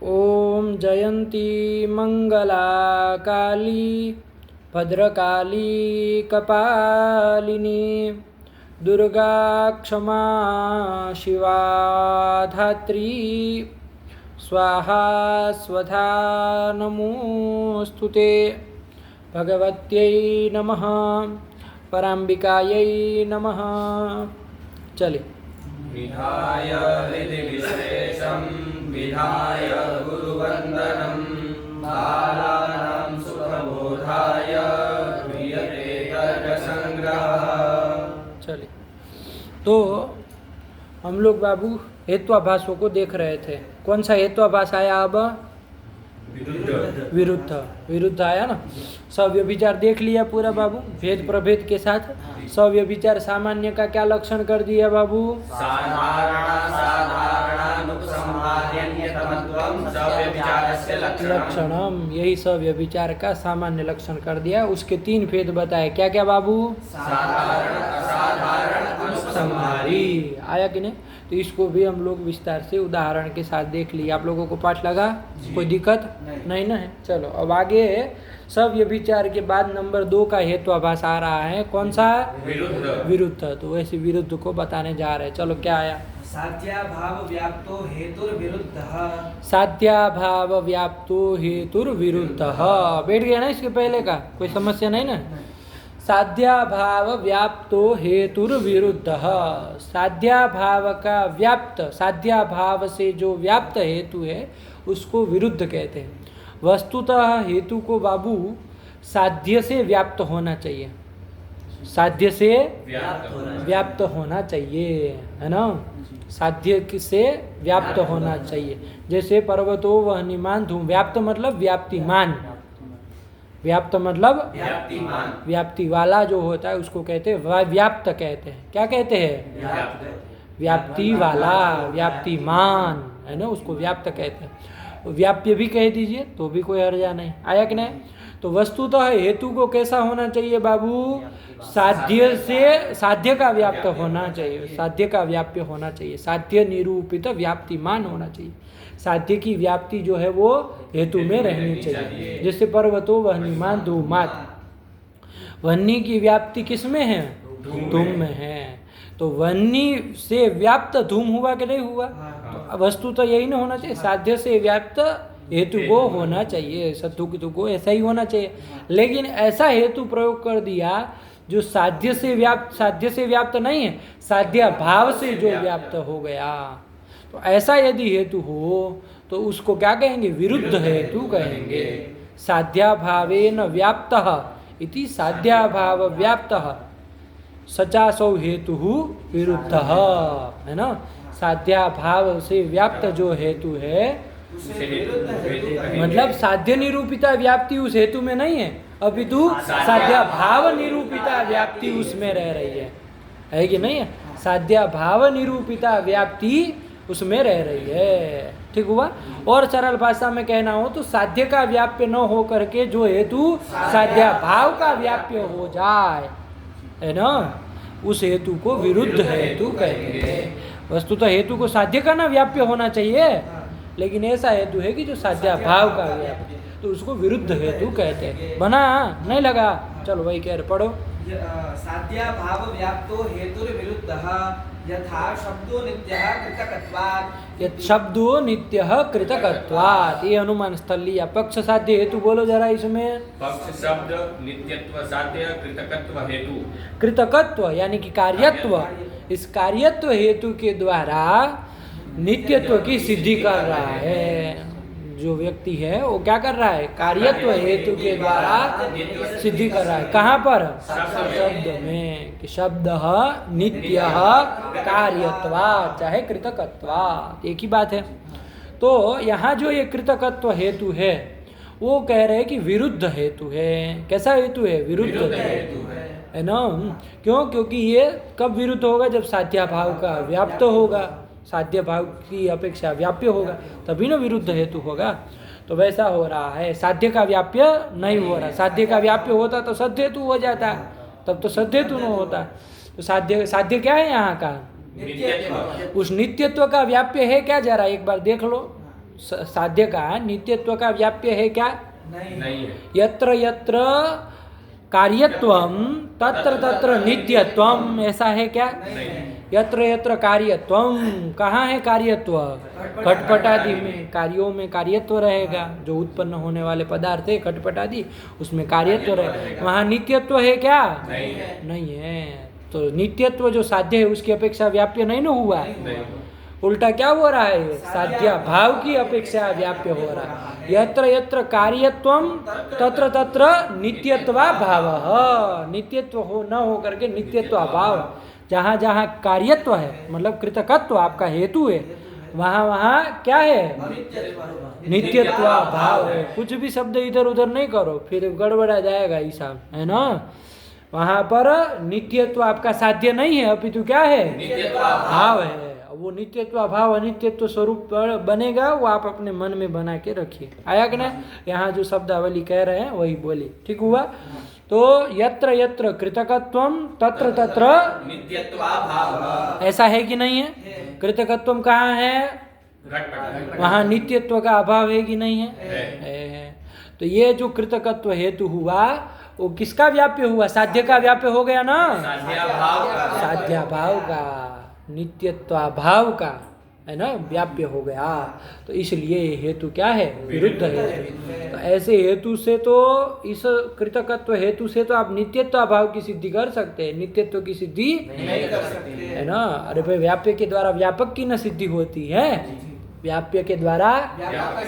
ओम जयंती मंगला काली भद्रकाली कपालिनी दुर्गा क्षमा शिवा धात्री स्वाहा स्वधा नमोस्तुते भगवत्यै नमः पराम्बिकायै नमः। चले। विधाय हृदि विश्वेशं विधाय गुरुवन्दनं बालानां सुखबोधाय क्रियते तर्कसंग्रहः। चले। तो हम लोग बाबू हेत्वाभासों को देख रहे थे। कौन सा हेत्वाभास आया अब? विरुद्ध। विरुद्ध आया ना। सव्यभिचार देख लिया पूरा बाबू, भेद प्रभेद के साथ। सव्यभिचार सामान्य का क्या लक्षण कर दिया बाबू? लक्षणम, यही सव्यभिचार का सामान्य लक्षण कर दिया। उसके तीन भेद बताए। क्या क्या बाबू? संहारी। आया कि नहीं? तो इसको भी हम लोग विस्तार से उदाहरण के साथ देख लिए। आप लोगों को पाठ लगा? कोई दिक्कत नहीं ना है? चलो अब आगे सव्यभिचार के बाद नंबर 2 का हेत्वाभास आ रहा है। कौन सा? विरुद्ध। तो वैसे विरुद्ध को बताने जा रहे हैं। चलो क्या आया? साध्याभाव व्याप्तो हेतुर्विरुद्धः। साध्याभाव व्याप्तो हेतुर्विरुद्धः। बैठ गया ना इसके पहले का? कोई समस्या नहीं ना? साध्याभाव व्याप्तो हेतुर्विरुद्धः। साध्याभाव का व्याप्त, साध्याभाव से जो व्याप्त हेतु है उसको विरुद्ध कहते हैं। वस्तुतः हेतु को बाबू साध्य से व्याप्त होना चाहिए। साध्य से व्याप्त होना चाहिए, है ना? साध्य से व्याप्त होना चाहिए। जैसे पर्वतो वह्निमान धूम। व्याप्त मतलब व्याप्तिमान। व्याप्त मतलब व्याप्ति वाला जो होता है उसको कहते हैं व्याप्त कहते हैं। क्या कहते हैं? व्याप्ति वाला, व्याप्तिमान, है ना? उसको व्याप्त कहते हैं। व्याप्य भी कह दीजिए तो भी कोई हर्जा नहीं। आया कि नहीं? तो वस्तुतः हेतु को कैसा होना चाहिए बाबू? साध्य से, साध्य का व्याप्त होना चाहिए। साध्य का व्याप्य होना चाहिए। साध्य निरूपित व्याप्तिमान होना चाहिए। साध्य की व्याप्ति जो है वो हेतु में रहनी चाहिए। जैसे पर्वतो वह्निमान धूमात्। वह्नि की व्याप्ति किस में है? धूम में है। तो वह्नि से व्याप्त धूम हुआ कि नहीं हुआ? तो वस्तु तो यही ना होना चाहिए। साध्य से व्याप्त हेतु को होना चाहिए। सत्तु को ऐसा ही होना चाहिए। लेकिन ऐसा हेतु प्रयोग कर दिया जो साध्य से व्याप्त नहीं है, साध्य भाव से जो व्याप्त हो गया। तो ऐसा यदि हेतु हो तो उसको क्या कहेंगे? विरुद्ध हेतु कहेंगे। साध्याभावेन व्याप्तः इति साध्याभाव व्याप्तः सचासौ हेतु विरुद्धः, है ना? साध्याभाव से व्याप्त जो हेतु है मतलब साध्य निरूपिता व्याप्ति उस हेतु में नहीं है, अपितु साध्याभाव निरूपिता व्याप्ति उसमें रह रही है कि नहीं है? साध्याभाव निरूपिता व्याप्ति उसमें रह रही है। ठीक हुआ? और सरल भाषा में कहना हो तो साध्य का व्याप्य न हो करके जो हेतु साध्याभाव का व्याप्य हो जाए, है ना, उस हेतु को विरुद्ध हेतु कहते हैं। वस्तुतः हेतु को साध्य का ना व्याप्य होना चाहिए, लेकिन ऐसा हेतु है कि जो साध्याभाव का व्याप्य, तो उसको विरुद्ध हेतु कहते हैं। बना? नहीं लगा? चलो वही कह रहे, पढ़ो। साध्याभाव व्याप्तो हेतुर्विरुद्धः यथा शब्दो नित्यः कृतकत्वात्। यत् शब्दो नित्यः कृतकत्वात्। ये अनुमान स्थल लिया। पक्ष साध्य हेतु बोलो जरा इसमें। पक्ष शब्द नित्यत्व साध्य कृतकत्व हेतु। कृतकत्व यानी कि कार्यत्व। इस कार्यत्व हेतु के द्वारा नित्यत्व की सिद्धि कर रहा है। जो व्यक्ति है वो क्या कर रहा है? कार्यत्व हेतु के द्वारा सिद्धि कर रहा है। कहाँ पर? शब्द में। कि शब्द नित्य कार्यत्वात् चाहे कृतकत्वात्, एक ही बात है। तो यहाँ जो ये कृतकत्व हेतु है वो कह रहे हैं कि विरुद्ध हेतु है। कैसा हेतु है? विरुद्ध हेतु है ना? क्यों? क्योंकि ये कब विरुद्ध होगा? जब साध्याभाव का व्याप्त होगा, साध्य भाव की अपेक्षा व्याप्य होगा, तभी ना विरुद्ध हेतु होगा। तो वैसा हो रहा है। साध्य का व्याप्य नहीं हो रहा। साध्य का व्याप्य होता तो सद्य हेतु हो जाता, तब तो सद्य हेतु न होता। तो साध्य क्या है यहाँ का? नित्यत्व। उस नित्यत्व का व्याप्य है क्या? जरा एक बार देख लो। साध्य का नित्यत्व का व्याप्य है क्या? नहीं है। यत्र यत्र कार्यत्वम तत्र तत्र नित्यत्वम, ऐसा है क्या? यत्र यत्र कार्यत्वम, कहाँ है कार्यत्व? घटपटादि में, कार्यों में कार्यत्व रहेगा। जो उत्पन्न होने वाले पदार्थ है घटपटादि, उसमें कार्यत्व रहेगा। वहाँ नित्यत्व है क्या? नहीं है। तो नित्यत्व जो साध्य है उसकी अपेक्षा व्याप्य नहीं ना हुआ। उल्टा क्या हो रहा है? साध्य भाव की अपेक्षा व्याप्य हो रहा है। यत्र यत्र कार्यत्वम तत्र तत्र नित्यत्वा भाव, नित्यत्व हो न हो करके नित्यत्व भाव। जहाँ जहाँ कार्यत्व है मतलब कृतकत्व आपका हेतु है, वहाँ वहाँ क्या है? नित्यत्व भाव है। कुछ भी शब्द इधर उधर नहीं करो, फिर गड़बड़ा जाएगा हिसाब, है ना। वहाँ पर नित्यत्व आपका साध्य नहीं है, अपितु क्या है? भाव है। वो नित्यत्व भाव अनित्यत्व स्वरूप बनेगा, वो आप अपने मन में बना के रखिए। आया कि ना? यहाँ जो शब्दावली कह रहे हैं वही बोलिए, ठीक हुआ। तो यत्र यत्र कृतकत्वम तत्र तत्र नित्यत्वा भाव, ऐसा है कि नहीं है? कृतकत्वम कहाँ है? वहाँ नित्यत्व का अभाव है कि नहीं है? है। तो ये जो कृतकत्व हेतु हुआ वो किसका व्याप्य हुआ? साध्य का व्याप्य हो गया ना, साध्य भाव का, नित्यत्वाभाव का, है ना, व्याप्य हो गया। तो इसलिए हेतु क्या है? विरुद्ध हेतु। तो ऐसे हेतु से तो, इस कृतकत्व हेतु से तो आप नित्यत्वाभाव की सिद्धि कर सकते हैं, नित्यत्व की सिद्धि नहीं कर सकते, है ना। अरे भाई व्याप्य के द्वारा व्यापक की न सिद्धि होती है। व्याप्य के द्वारा,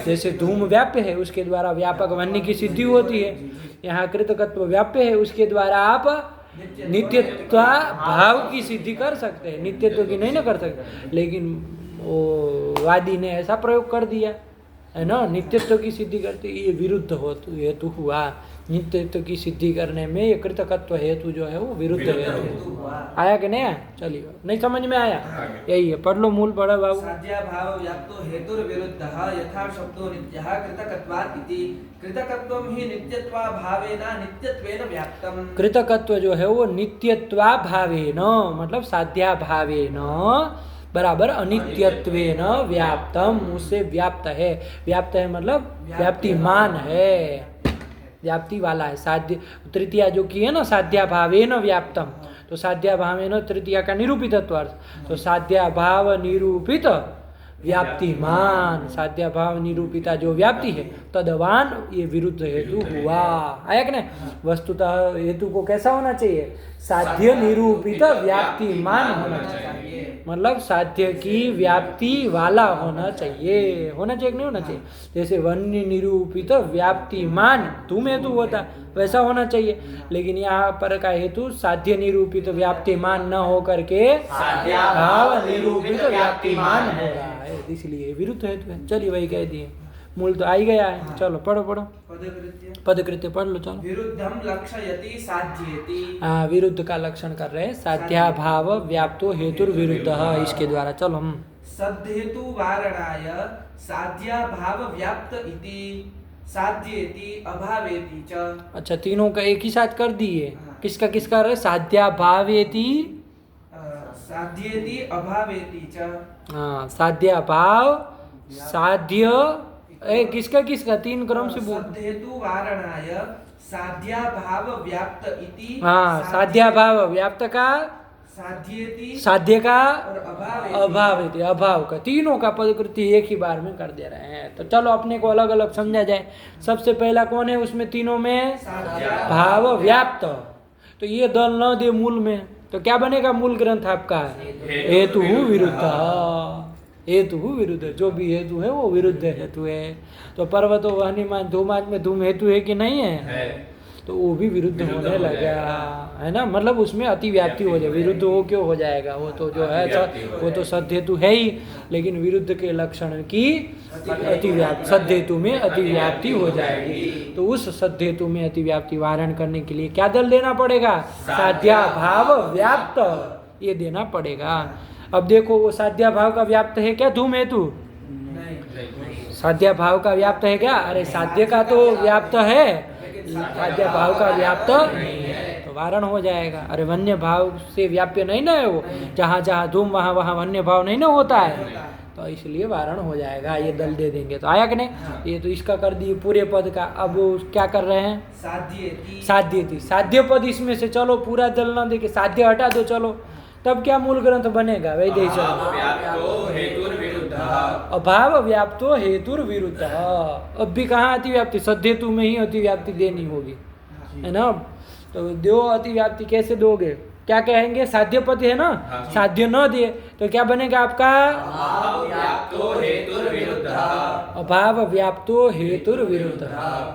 जैसे धूम व्याप्य है उसके द्वारा व्यापक बनने की सिद्धि होती है। यहाँ कृतकत्व व्याप्य है, उसके द्वारा आप नित्यत्व भाव की सिद्धि कर सकते हैं, नित्यत्व की नहीं ना कर सकते। लेकिन वो वादी ने ऐसा प्रयोग कर दिया, है ना, नित्यत्व की सिद्धि करते, ये विरुद्ध हेतु हुआ। नित्यत्व की सिद्धि करने में ये कृतकत्व हेतु जो है वो विरुद्ध हेतु आया कि नहीं आया? चलिए, नहीं समझ में आया? यही है, पढ़ लो, मूल पढ़ो बाबू। साध्याभाव व्याप्तो हेतुर्विरुद्धः यथा शब्दो नित्यः कृतकत्वात् इति कृतकत्वं हि नित्यत्वाभावेन नित्यत्वेन व्याप्तम्। कृतकत्व जो है वो नित्यत्वाभावेन मतलब साध्याभावेन बराबर अनित्यत्वेन व्याप्तम, उससे व्याप्त है। व्याप्त है मतलब व्याप्तिमान है, व्याप्ति वाला है। साध्य तृतीया जो की है ना, साध्याभावेन व्याप्तम, तो साध्याभावेन तृतीया का निरूपितत्व अर्थ, तो साध्याभाव निरूपित व्याप्तिमान, साध्याभाव निरूपिता जो व्याप्ति है तदवान, ये विरुद्ध हेतु हुआ। आया कि नहीं? वस्तुतः हेतु को कैसा होना चाहिए? साध्य निरूपित व्याप्तिमान होना चाहिए, मतलब साध्य की व्याप्ति वाला होना चाहिए। होना चाहिए कि नहीं होना चाहिए? जैसे वन्य निरूपित व्याप्तिमान धूम हेतु होता, वैसा होना चाहिए। लेकिन यहाँ पर का हेतु साध्य निरूपित व्याप्तिमान न हो करके भाव निरूपित व्याप्तिमान हो रहा है, इसलिए विरुद्ध हेतु है। चलिए वही कह दिए, मूल तो आ ही गया है। चलो पढ़ो पढ़ो, पदकृत्य पढ़ लो। चलो, विरुद्धम लक्षयति साध्येति। हाँ, विरुद्ध का लक्षण कर रहे हैं। साध्याभाव व्याप्तो हेतुर्विरुद्धः, इसके द्वारा। चलो हम सद्धेतु वारणाय साध्याभाव व्याप्त इति साध्येति अभावेति च। अच्छा, तीनों का एक ही साथ कर दिए। किसका किसका रहे? साध्याभावेति, साध्येति अभावेति च। हाँ, साध्याभाव, साध्य, किसका किसका? तीन क्रम से बोल। सद्धेतु वारणाय साध्याभाव व्याप्त इति। हाँ, साध्याभाव व्याप्त का, साध्येति साध्य का, और अभाव, अभाव का, तीनों का पदकृति एक ही बार में कर दे रहे हैं। तो चलो अपने को अलग अलग समझा जाए। सबसे पहला कौन है उसमें तीनों में? भाव व्याप्त। तो ये दल न दे मूल में, तो क्या बनेगा मूल ग्रंथ आपका? हेतु विरुद्ध, हेतु विरुद्ध। जो भी हेतु है वो विरुद्ध हेतु है। तो पर्वतो वहनिमान धूमाज में धूम हेतु है कि नहीं है? तो वो भी विरुद्ध होने लगा, है ना। मतलब उसमें अतिव्याप्ति हो जाए, विरुद्ध वो क्यों हो जाएगा? वो तो जो है वो तो सद्धेतु है ही, लेकिन विरुद्ध के लक्षण की अतिव्याप्ति, सद्धेतु में अतिव्याप्ति हो जाएगी। तो उस सद्धेतु में अतिव्याप्ति वारण करने के लिए क्या दल देना पड़ेगा? साध्याभाव व्याप्त, ये देना पड़ेगा। अब देखो, वो साध्याभाव का व्याप्त है क्या धूम हेतु? साध्याभाव का व्याप्त है क्या? अरे साध्य का तो व्याप्त है, साध्य भाव का व्याप्त नहीं है, तो वारण हो जाएगा। अरे वन्य भाव से व्याप्य नहीं ना है वो, जहाँ जहाँ धूम वहाँ वहाँ वन्य भाव नहीं ना होता है, तो इसलिए वारण हो जाएगा, ये दल दे देंगे। तो आया कि नहीं? ये तो इसका कर दिए पूरे पद का। अब वो क्या कर रहे हैं? साध्य थी, साध्य पद इसमें से चलो पूरा दल न दे के साध्य हटा दो, चलो तब क्या मूल ग्रंथ बनेगा? वैदेहीचरण। अभाव व्याप्तो हेतुर विरुद्ध। अब भी कहाँ अतिव्याप्ति? सद्धेतु में ही अतिव्याप्ति देनी होगी, है ना? तो दो अतिव्याप्ति कैसे दोगे? क्या कहेंगे? साध्य पद है ना, साध्य न दे तो क्या बनेगा आपका? अभाव व्याप्तो हेतुर विरुद्ध।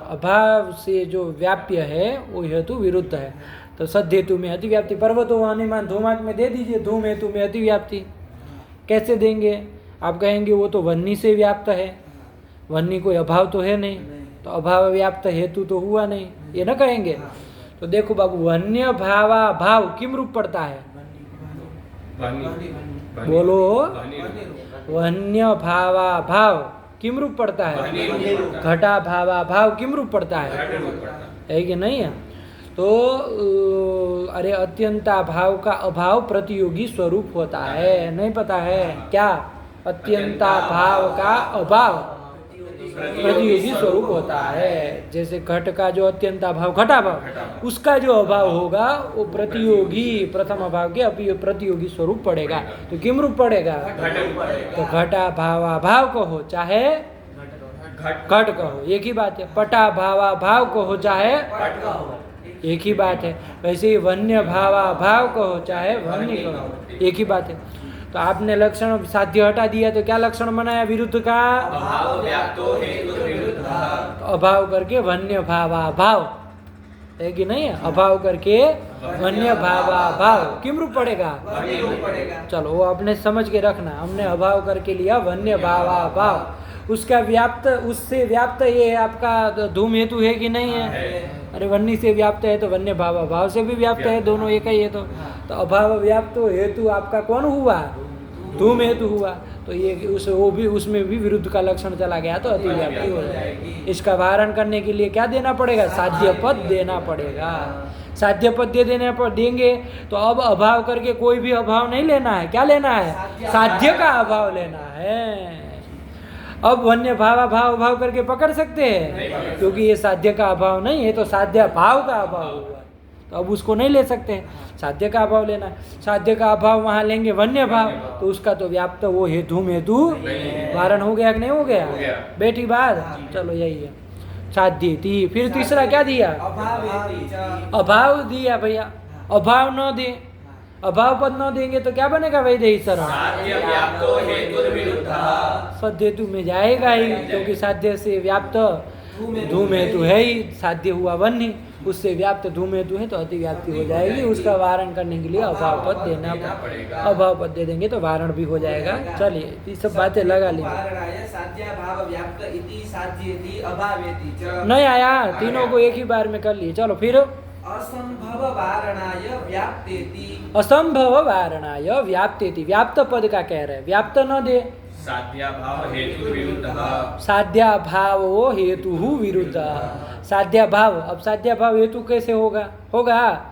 अभाव से जो व्याप्य है वो हेतु विरुद्ध है। तो सद्धेतु में अतिव्याप्ति, पर्वतो अनुमान धूमाक में दे दीजिए, धूम हेतु में अतिव्याप्ति। कैसे देंगे? आप कहेंगे वो तो वन्नी से व्याप्त है, वन्नी कोई अभाव तो है नहीं, तो अभाव व्याप्त हेतु तो हुआ नहीं, ये ना कहेंगे। तो देखो बाबू, वन्य भावा भाव किम रूप पड़ता है? बोलो, वन्य भावा भाव किम रूप पड़ता है? घटा भावा भाव किम रूप पड़ता है कि नहीं है? तो अरे अत्यंता भाव का अभाव प्रतियोगी स्वरूप होता है, नहीं पता है क्या? अत्यंता भाव का अभाव प्रतियोगी स्वरूप होता है। जैसे घट का जो अत्यंता भाव घटा भाव, उसका जो अभाव होगा वो प्रतियोगी प्रथम अभाव के प्रतियोगी स्वरूप पड़ेगा। तो किम रूप पड़ेगा? तो घटा भावा भाव कहो चाहे घट कहो, एक ही बात है। पटा भावा भाव कहो चाहे एक ही बात है। वैसे ही वन्य भावा भाव कहो चाहे वन्य कहो, एक ही बात है। तो आपने लक्षण साध्य हटा दिया तो क्या लक्षण बनाया विरुद्ध का? अभाव करके वन्य भावा भाव है कि नहीं? अभाव करके वन्य भावा भाव किम रूप पड़ेगा? चलो वो आपने समझ के रखना। हमने अभाव करके लिया वन्य भावा भाव, उसका व्याप्त, उससे व्याप्त ये आपका धूम हेतु है कि नहीं है? अरे वन्नी से व्याप्त है तो वन्य भाव भाव से भी व्याप्त है, दोनों एक ही है। तो अभाव व्याप्त हेतु आपका कौन हुआ? धूम हेतु हुआ। तो ये वो भी उसमें भी विरुद्ध का लक्षण चला गया तो अतिव्याप्ति हो जाएगी। इसका वारण करने के लिए क्या देना पड़ेगा? साध्य पद देना पड़ेगा। साध्य पद देने पर देंगे तो अब अभाव करके कोई भी अभाव नहीं लेना है। क्या लेना है? साध्य का अभाव लेना है। अब वन्य भावा भाव अभाव करके पकड़ सकते हैं, क्योंकि ये साध्य का अभाव नहीं है, तो साध्य भाव का अभाव हुआ, तो अब उसको नहीं ले सकते। साध्य का अभाव लेना, साध्य का अभाव वहां लेंगे वन्य भाव, तो उसका तो व्याप्त वो हेतु हेतु वारण हो गया कि नहीं हो गया? बेटी बात, चलो यही है साध्य थी। फिर तीसरा क्या दिया? अभाव दिया भैया। अभाव न दे, अभाव पद न देंगे तो क्या बनेगा? वैदेहीचरण। सद्धेतु में जाएगा ही, क्योंकि साध्य से व्याप्त धूम हेतु है ही, साध्य हुआ वन्य, उससे व्याप्त धूम हेतु है तो अतिव्याप्ति हो जाएगी। उसका वारण करने के लिए अभाव पद देना पड़ेगा। अभाव पद दे देंगे तो वारण भी हो जाएगा। चलिए ये सब बातें लगा ली। नहीं आया, तीनों को एक ही बार में कर लिए। चलो फिर असंभव वारणाय व्याप्तेति। असंभव वारणाय व्याप्तेति, व्याप्त पद का कह रहे, व्याप्त न दे। साध्याभाव हेतु विरुद्ध। साध्याभाव हेतु विरुद्ध। साध्याभाव, अब साध्याभाव हेतु कैसे होगा? होगा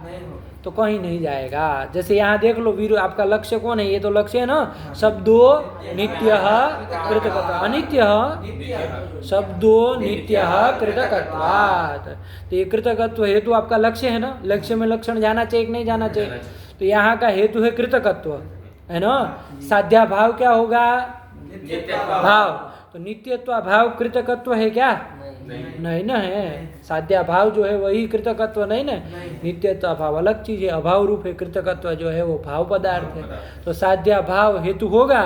तो कहीं नहीं जाएगा। जैसे यहाँ देख लो, वीर आपका लक्ष्य कौन है? ये तो लक्ष्य है ना। शब्दो नित्य कृतकत्व, अनित्य शब्दो नित्य कृतकत्वात्। तो ये कृतकत्व हेतु आपका लक्ष्य है ना। लक्ष्य में लक्षण जाना चाहिए कि नहीं जाना चाहिए? तो यहाँ का हेतु है कृतकत्व, है ना। साध्याभाव क्या होगा? भाव। तो नित्यत्व भाव कृतकत्व है क्या? नहीं ना है। साध्याभाव जो है वही कृतकत्व नहीं ना। नित्यत्व भाव अलग चीज है, अभाव रूप है। कृतकत्व जो है वो भाव पदार्थ है। तो साध्याभाव हेतु होगा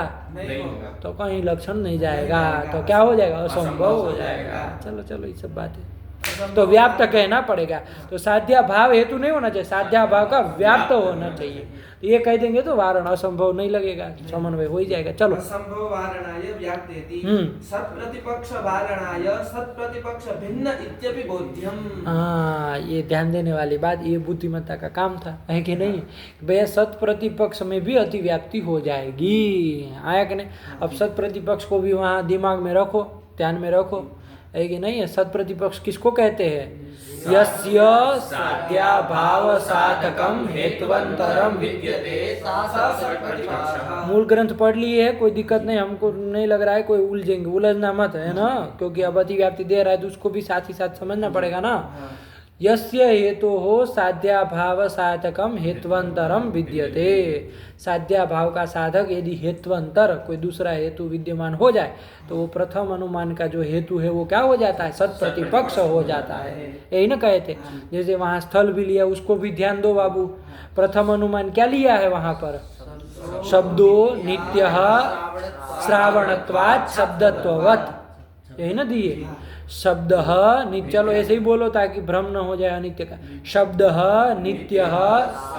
तो कहीं लक्षण नहीं जाएगा, तो क्या हो जाएगा? असंभव हो जाएगा। चलो चलो ये सब बातें तो व्याप्त कहना पड़ेगा। तो साध्याभाव हेतु नहीं होना चाहिए, साध्याभाव का व्याप्त होना चाहिए। तो ये कह देंगे तो वारण असंभव नहीं लगेगा, समन्वय हो ही जाएगा। चलो असंभव वारणाय व्याप्तेति, सत्प्रतिपक्ष वारणाय सत्प्रतिपक्ष भिन्न इत्यपि बोध्यम। हाँ, ये ध्यान देने वाली बात, ये बुद्धिमत्ता का काम था, है कि नहीं? भैया सत्प्रतिपक्ष में भी अतिव्याप्ति हो जाएगी। आया कि नहीं? अब सत्प्रतिपक्ष को भी वहाँ दिमाग में रखो, ध्यान में रखो, है कि नहीं है? सत प्रतिपक्ष किसको कहते हैं? यस्य साध्याभाव साधकम हेत्वंतरम विद्यते सा सत्प्रतिपक्षः। मूल ग्रंथ पढ़ लिए है, कोई दिक्कत नहीं, हमको नहीं लग रहा है कोई उलझेंगे, उलझना मत है ना, क्योंकि अब अतिव्याप्ति दे रहा है तो उसको भी साथ ही साथ समझना पड़ेगा ना। यस्य हेतु हो साध्याभाव साधकम हेत्वंतरम विद्यते, साध्याभाव का साधक यदि हेत्वंतर कोई दूसरा हेतु विद्यमान हो जाए तो वो प्रथम अनुमान का जो हेतु है वो क्या हो जाता है? सत प्रतिपक्ष हो जाता है। यही ना कहे थे, जैसे वहाँ स्थल भी लिया, उसको भी ध्यान दो बाबू। प्रथम अनुमान क्या लिया है वहाँ पर? शब्दो नित्यः श्रावणत्वात् शब्दत्ववत्, यही ना दिए। शब्द चलो ऐसे ही बोलो ताकि भ्रम न हो जाए अनित्य का। शब्द नित्य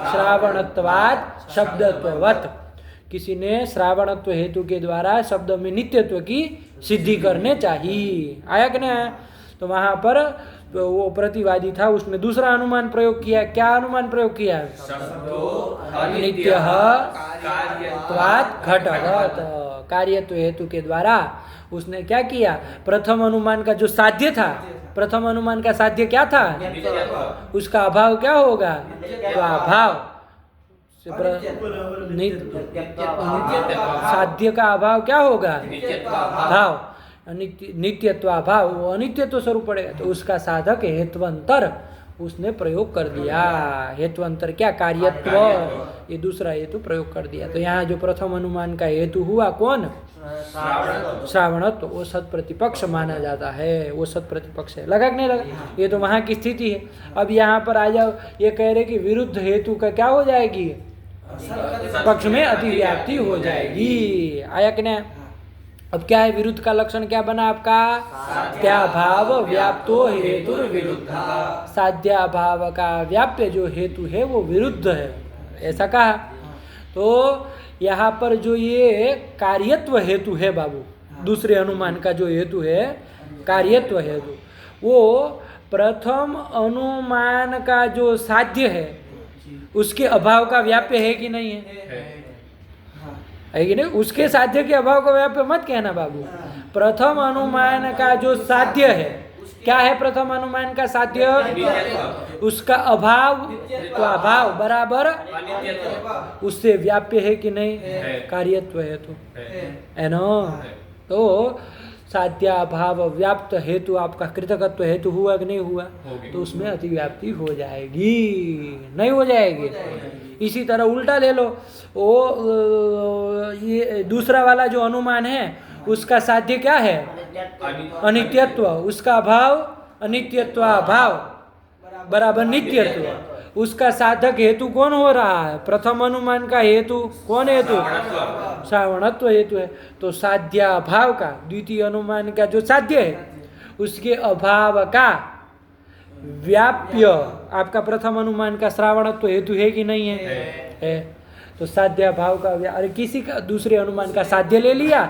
श्रावणत्वात् शब्दत्ववत्, किसी ने श्रावणत्व हेतु के द्वारा शब्द में नित्यत्व की सिद्धि करने चाहिए। आया कि नहीं आया? तो वहां पर वो प्रतिवादी था, उसने दूसरा अनुमान प्रयोग किया। क्या अनुमान प्रयोग किया? नित्यः त्वात् घटवत्, कार्यत्व हेतु के द्वारा उसने क्या किया? प्रथम अनुमान का जो साध्य था, प्रथम अनुमान का साध्य क्या था? उसका अभाव क्या होगा? तो अभाव साध्य का अभाव क्या होगा? भाव, नित्यत्वाभाव, वो अनित्यत्व स्वरूप पड़ेगा। तो उसका साधक हेत्वंतर उसने प्रयोग कर दिया। हेत्वंतर क्या? कार्यत्व, ये दूसरा हेतु प्रयोग कर दिया। तो यहाँ जो प्रथम अनुमान का हेतु हुआ कौन? श्रावणत्व, वो सत प्रतिपक्ष माना जाता है, वो सत प्रतिपक्ष है। लगा कि नहीं लगा? ये तो वहाँ की स्थिति है। अब यहाँ पर आ जाओ, ये कह रहे कि विरुद्ध हेतु का क्या हो जाएगी? पक्ष में अतिव्याप्ति हो जाएगी। आया कि नहीं? अब क्या है विरुद्ध का लक्षण? क्या बना आपका? साध्याभाव व्याप्तो हेतु विरुद्ध, साध्याभाव का व्याप्य जो हेतु है वो विरुद्ध है, ऐसा कहा। तो यहाँ पर जो ये कार्यत्व हेतु है बाबू, दूसरे अनुमान का जो हेतु है कार्यत्व हेतु, वो प्रथम अनुमान का जो साध्य है उसके अभाव का व्याप्य है कि नहीं है कि नहीं? उसके साध्य के अभाव का व्याप्य मत कहना बाबू। प्रथम अनुमान का जो साध्य है, क्या है प्रथम अनुमान का साध्य? उसका अभाव, तो अभाव बराबर उससे व्याप्य है कि नहीं? कार्यत्व हेतु है ना। तो साध्याभाव व्याप्त हेतु आपका कृतकत्व हेतु हुआ कि नहीं हुआ? तो उसमें अतिव्याप्ति हो जाएगी, नहीं हो जाएगी? इसी तरह उल्टा ले लो, वो ये दूसरा वाला जो अनुमान है उसका साध्य क्या है? अनित्यत्व, उसका अभाव अनित्यत्वाभाव बराबर नित्यत्व। उसका साधक हेतु कौन हो रहा है? प्रथम अनुमान का हेतु कौन हेतु? श्रावणत्व हेतु है। तो साध्याभाव का, द्वितीय अनुमान का जो साध्य है उसके अभाव का व्याप्य आपका प्रथम अनुमान का श्रावणत्व हेतु है कि नहीं है? तो साध्याभाव का अरे किसी का दूसरे अनुमान का साध्य ले लिया,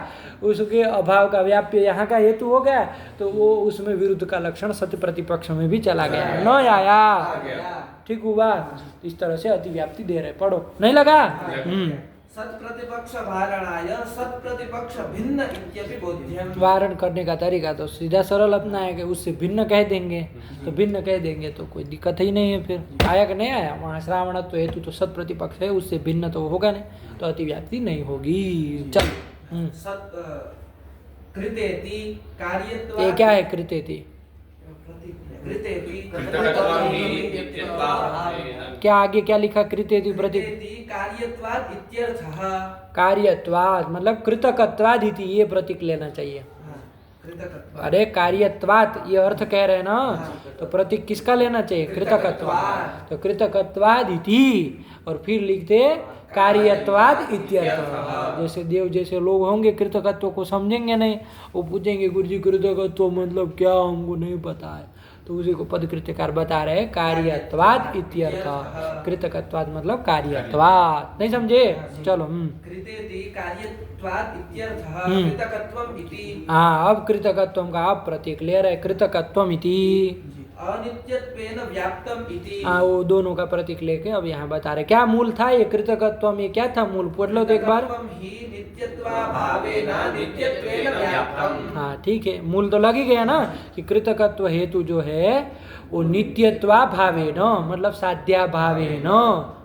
उसके अभाव का व्याप्य यहाँ का हेतु हो गया, तो वो उसमें विरुद्ध का लक्षण सत्य प्रतिपक्ष में भी चला गया, न आया। ठीक हुआ? इस तरह से अतिव्याप्ति दे रहे। पढ़ो, नहीं लगा? सत्प्रतिपक्ष वारणाय सत्प्रतिपक्ष भिन्न इत्यपि बोध्यम। वारण करने का तरीका तो सीधा सरल अपना है कि उससे भिन्न कह देंगे, तो भिन्न कह देंगे तो कोई दिक्कत ही नहीं है। फिर आया कि नहीं आया? वहाँ श्रावणत्व हेतु तो सत प्रतिपक्ष है, उससे भिन्न तो होगा नहीं, तो अतिव्याप्ति नहीं होगी। चल, कृतेति कार्यत्व, ये क्या है कृतेति? क्या आगे क्या लिखा? कृतेति प्रति कार्यत्वात् इत्यर्थः। कार्यत्वात् मतलब कृतकत्वात् इति, ये प्रतीक लेना चाहिए। अरे कार्यत्वात् ये अर्थ कह रहे हैं ना, तो प्रतीक किसका लेना चाहिए? कृतकत्वात्। तो कृतकत्वात् इति और फिर लिखते कार्यत्वात् इत्यर्थ। जैसे देव जैसे लोग होंगे कृतकत्व को समझेंगे नहीं, वो पूछेंगे गुरुजी कृतकत्व मतलब क्या, हमको नहीं पता है। तो उसी को पदकृत्यकार बता रहे कार्यत्वात् इत्यर्थ। कृतकत्वात् मतलब कार्यत्वात्, नहीं समझे? चलो कृतेति कार्यत्वात् इत्यर्थः कृतकत्वम् इति। हाँ, अब कृतकत्वम का आप प्रतीक ले रहे कृतकत्वम इति। अनित्यत्वेन व्याप्तम इति। हाँ, वो दोनों का प्रतीक लेके अब यहाँ बता रहे क्या मूल था ये कृतकत्वम, ये क्या था मूल, पढ़ लो तो एक बार। कृतकत्वम ही नित्यत्वाभावेन नित्यत्वेन व्याप्तम। हाँ ठीक है, मूल तो लग ही गया ना कि कृतकत्व हेतु जो है वो नित्यत्वा भावे न, मतलब साध्या भावे न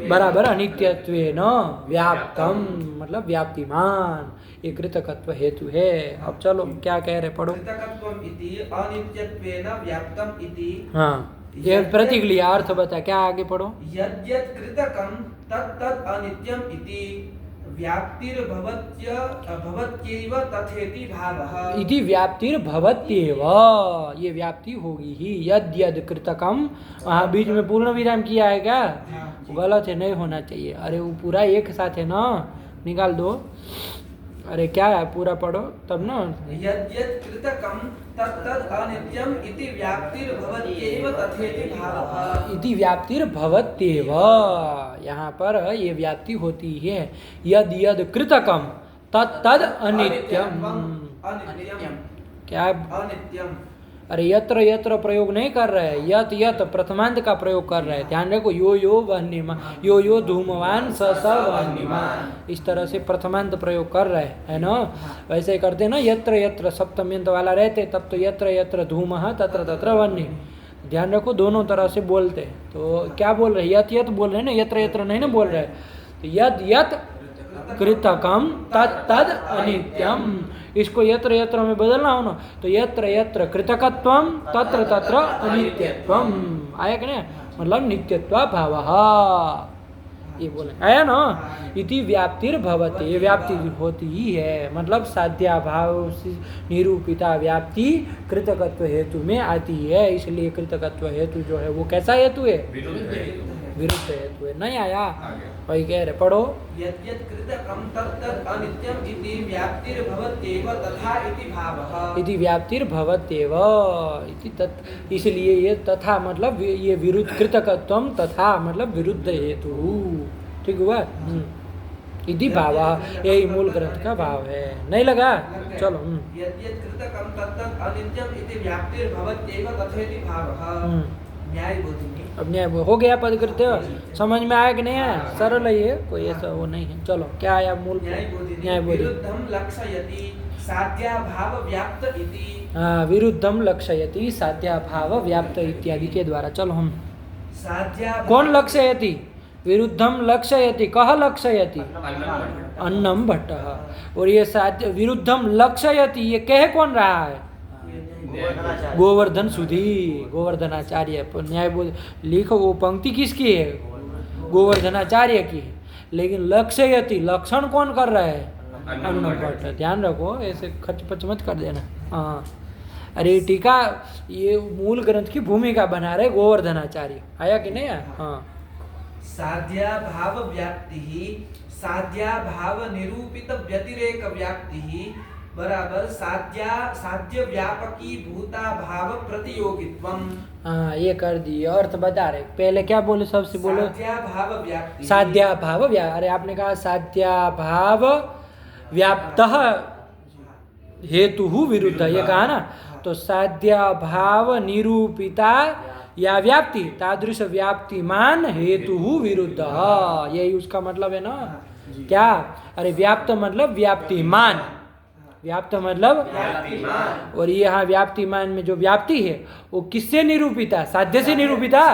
बराबर अनित्यत्वेन व्याप्तम, मतलब व्याप्तिमान, ये कृतकत्व हेतु है। अब चलो क्या कह रहे पढ़ो। कृतकत्वम इति अनित्यत्वेन व्याप्तम इति। हाँ ये प्रतीक लिया, अर्थ बता क्या, आगे पढ़ो। यद्यत् कृतकं तत् अनित्यम इति व्याप्तिर्भवत्य भवत्यैव तथेति भावः। इति व्याप्तिर्भवत्येव, ये व्याप्ति होगी ही। यद यद कृतकम, वहाँ बीच में पूर्ण विराम किया है क्या, गलत है, नहीं होना चाहिए। अरे वो पूरा एक साथ है ना, निकाल दो। अरे क्या है, पूरा पढ़ो तब ना। यद्यत् कृतकं तत् अनित्यम इति व्याप्तिर्भवत्यैव तथेति भावः। इति व्याप्तिर्भवत्येव, यहाँ पर ये व्याप्ति होती है। यद यद कृतकम तत् अनित्यम, अनित्यम क्या, अनित्यम। अरे यत्र यत्र प्रयोग नहीं कर रहे हैं, यत यत प्रथमांत का प्रयोग कर रहे हैं। ध्यान रखो, यो यो वह्निमान, यो यो धूमवान स स वह्निमान, इस तरह से प्रथमांत प्रयोग कर रहे है ना। वैसे करते ना, यत्र यत्र सप्तम्यंत वाला रहते तब तो यत्र यत्र धूमः तत्र तत्र वह्नि। ध्यान रखो दोनों तरह से बोलते। तो क्या बोल रहे, यत यत बोल रहे ना, यत्र यत्र नहीं ना बोल रहे। तो यद यत कृतकम तत् अनित्यम, इसको यत्र यत्र में बदलना हो ना, तो यत्र यत्र कृतकत्वम तत्र तत्र अनित्यत्वम, आया कि नहीं, मतलब नित्यत्वा भावः, ये बोले आया ना। इति व्याप्तिर्भवति, ये व्याप्ति होती ही है, मतलब साध्या भाव से निरूपिता व्याप्ति कृतकत्व हेतु में आती है। इसलिए कृतकत्व हेतु जो है वो कैसा हेतु है, विरुद्ध हेतु है। नहीं आया, वही कह रहे पढ़ो। यद्यत् कृतकं तत् अनित्यम इति व्याप्तिर्भवत्येव तथा इति भावः। इति व्याप्तिर्भवत्येव इति तत्, इसलिए ये तथा मतलब ये विरुद्ध, कृतकत्वम तथा मतलब विरुद्ध हेतु, ठीक हुआ। इति भावः, यही मूल ग्रंथ का भाव है। नहीं लगा, चलो। यद्यत् कृतकं तत् अनित्यम इति व्याप्तिर्भवत्येव तथेति भावः। न्याय बोधिनी, अब न्याय हो गया पदकृत्य, समझ में आया कि नहीं आया, सरल है ये, कोई ऐसा वो नहीं है। चलो क्या आया मूल, न्याय बोधिनी। विरुद्धं लक्षयति साध्याभाव व्याप्त इति। हाँ, विरुद्धम लक्षयति साध्याभाव व्याप्त इत्यादि के द्वारा। चलो हम, साध्याभाव कौन लक्षयति, विरुद्धम लक्षयति, कह लक्षयति, अन्नम भट्टः। और ये साध्य विरुद्धम लक्षयति, ये कह कौन रहा है, गोवर्धन सुधी, गोवर्धनाचार्य। न्याय बोध लिखो, वो पंक्ति किसकी है, गोवर्धनाचार्य की है। लेकिन लक्षयति, लक्षण कौन कर रहा है, अन्नम भट्ट। ध्यान रखो, ऐसे खचपच मत कर देना। हाँ, अरे टीका, ये मूल ग्रंथ की भूमिका बना रहे गोवर्धनाचार्य, आया कि नहीं आया। हाँ, साध्याभाव व्याप्ति साध्याभाव निरूपित व्यतिरेक व्याप्ति बराबर साध्य व्यापकी भूता भाव प्रतियोगित्वम। हाँ ये कर दिए, अर्थ बता रहे। पहले क्या बोले, सबसे बोलो साध्याभाव व्याप्ति, साध्याभाव अरे आपने कहा साध्याभाव व्याप्तः हेतु विरुद्ध, ये कहा ना। तो साध्याभाव निरूपिता या व्याप्ति तादृश व्याप्तिमान हेतु विरुद्ध, यही उसका मतलब है ना। क्या, अरे व्याप्त मतलब व्याप्तिमान, व्याप्त मतलब, और ये यहाँ व्याप्तिमान में जो व्याप्ति है वो किससे निरूपिता, साध्य से निरूपिता,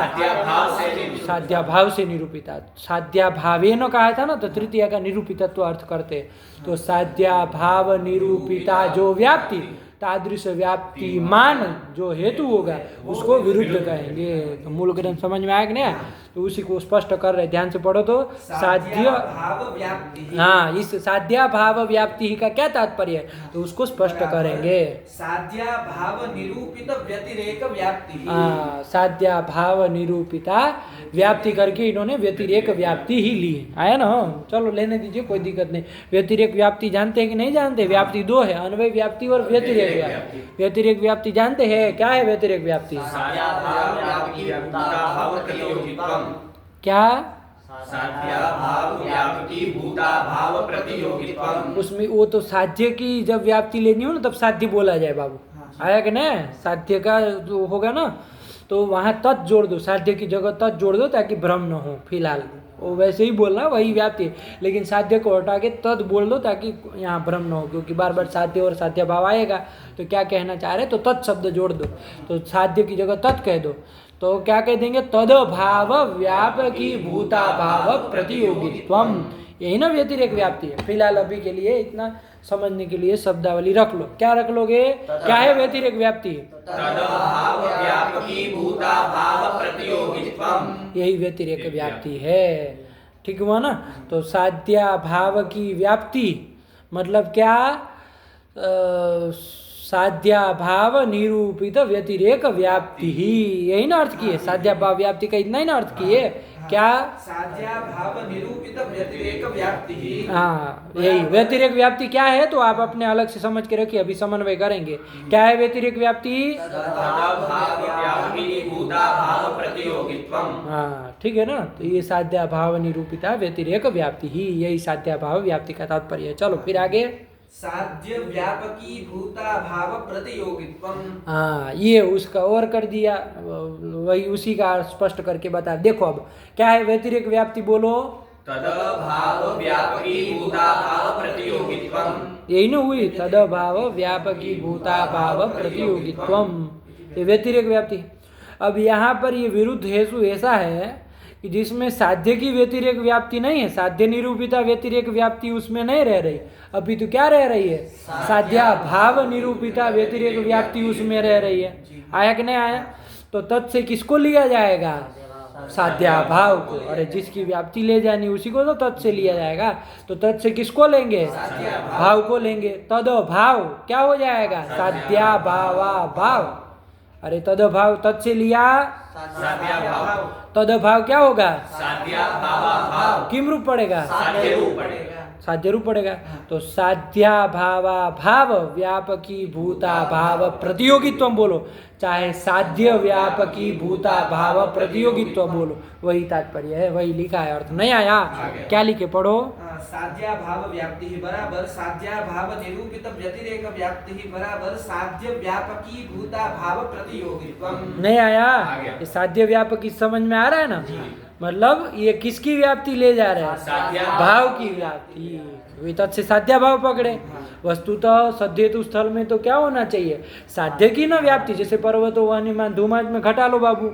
साध्याभाव से निरूपिता। साध्याभावेन कहा था ना, तो तृतीया का निरूपितत्व अर्थ करते। तो साध्याभाव निरूपिता जो व्याप्ति तादृश व्याप्तिमान जो हेतु होगा उसको विरुद्ध कहेंगे। तो मूल ग्रंथ समझ में आया कि नहीं, तो उसी को स्पष्ट कर रहे, ध्यान से पढ़ो। तो साध्य भाव व्याप्ति, हाँ, इस साध्या भाव व्याप्ति का क्या तात्पर्य है, तो उसको स्पष्ट करेंगे। साध्या भाव निरूपित व्यतिरेक व्याप्ति, हाँ, साध्या भाव निरूपिता व्याप्ति करके इन्होंने व्यतिरेक व्याप्ति ही ली, आया ना। चलो लेने दीजिए, कोई दिक्कत नहीं। व्यतिरेक व्याप्ति जानते हैं कि नहीं जानते, व्याप्ति दो है, अन्वय व्याप्ति और व्यतिरेक व्याप्ति। व्यतिरेक व्याप्ति जानते हैं, क्या है व्यतिरेक व्याप्ति, क्या, उसमें वो तो साध्य की जब व्याप्ति लेनी हो ना तब साध्य बोला जाए बाबू, आया कि नहीं? साध्य का जो होगा ना तो वहाँ तत् जोड़ दो, साध्य की जगह तत् जोड़ दो ताकि भ्रम न हो। फिलहाल वो वैसे ही बोलना वही व्याप्ति है, लेकिन साध्य को हटा के तत् बोल दो ताकि यहाँ भ्रम न हो, क्योंकि बार बार साध्य और साध्य भाव आएगा तो क्या कहना चाह रहे, तो तत् शब्द जोड़ दो। तो साध्य की जगह तत् कह दो तो क्या कह देंगे, तद भाव व्यापकी भूता भाव प्रतियोगित्वम। यही ना व्यतिरेक व्याप्ति है। फिलहाल अभी के लिए इतना समझने के लिए शब्दावली रख लो। क्या रख लोगे? क्या है व्यतिरेक व्याप्ति? तदभाव व्यापकी भूता भाव प्रतियोगित्वम। यही व्यतिरेक व्याप्ति है। ठीक हुआ ना? तो साध्या भाव की व्याप्ति मतलब क्या? साध्या भाव निरूपित व्यतिरेक व्याप्ति ही, यही ना अर्थ किए। साध्या भाव व्याप्ति का इतना ही ना अर्थ किए। क्या? साध्या भाव निरूपित व्यतिरेक व्याप्ति ही। हाँ, यही व्यतिरेक व्याप्ति क्या है तो आप अपने अलग से समझ के रखिए, अभी समन्वय करेंगे। क्या है व्यतिरेक व्याप्ति? तदभाव व्यापकी भूता भाव प्रतियोगित्वम। हाँ, ठीक है ना? तो ये साध्या भाव निरूपिता व्यतिरेक व्याप्ति ही, यही साध्या भाव व्याप्ति का तात्पर्य है। चलो फिर आगे। साध्य व्यापकी भूता भाव प्रतियोगित्वम। हाँ, ये उसका और कर दिया, वही उसी का स्पष्ट करके बता। देखो अब क्या है व्यतिरेक व्याप्ति, बोलो। तदभाव व्यापकी भूता भाव प्रतियोगित्वम। यही ना हुई, तद भाव व्यापकी भूता भाव प्रतियोगित्वम, ये व्यतिरेक व्याप्ति। अब यहाँ पर ये विरुद्ध हेतु ऐसा है कि जिसमें साध्य की व्यतिरेक व्याप्ति नहीं है, साध्य निरूपिता व्यतिरेक व्याप्ति उसमें नहीं रह रही। अभी तो क्या रह रही है? साध्या भाव निरूपिता व्यतिरेक व्याप्ति उसमें रह रही है। आया कि नहीं आया? तो तत् से किसको लिया जाएगा? साध्या भाव को। अरे जिसकी व्याप्ति ले जानी उसी को तो तत् से लिया जाएगा। तो तत् से किसको लेंगे? भाव को लेंगे। तद भाव क्या हो जाएगा? साध्या भावा भाव। अरे तद भाव तत् से लिया, साध्या भाव। तद भाव क्या होगा? साध्या भावा भाव। किम रूप पड़ेगा? साध्य रूप पड़ेगा। साध्य रूप पड़ेगा। तो साध्या भावा भाव व्यापकी भूता भाव प्रतियोगित्व बोलो, चाहे साध्य व्यापकी भूता भाव प्रतियोगित्व बोलो, वही तात्पर्य है, वही लिखा है। अर्थ नहीं आया? क्या लिखे पढ़ो। साध्या भाव व्याप्ति ही बराबर साध्या भाव निरूपित व्यतिरेक व्याप्ति ही बराबर साध्य व्यापकी भूता भाव प्रतियोगित्वम। नहीं आया? ये साध्य व्यापकी समझ में आ रहा है ना? मतलब ये किसकी व्याप्ति ले जा रहे हैं? भाव की व्याप्ति। वे तत् से साध्या भाव पकड़े। वस्तुतः सध्येतु स्थल में तो क्या होना चाहिए? साध्य की ना व्याप्ति। जैसे पर्वतो वन्यमान धूमाज में घटा लो बाबू,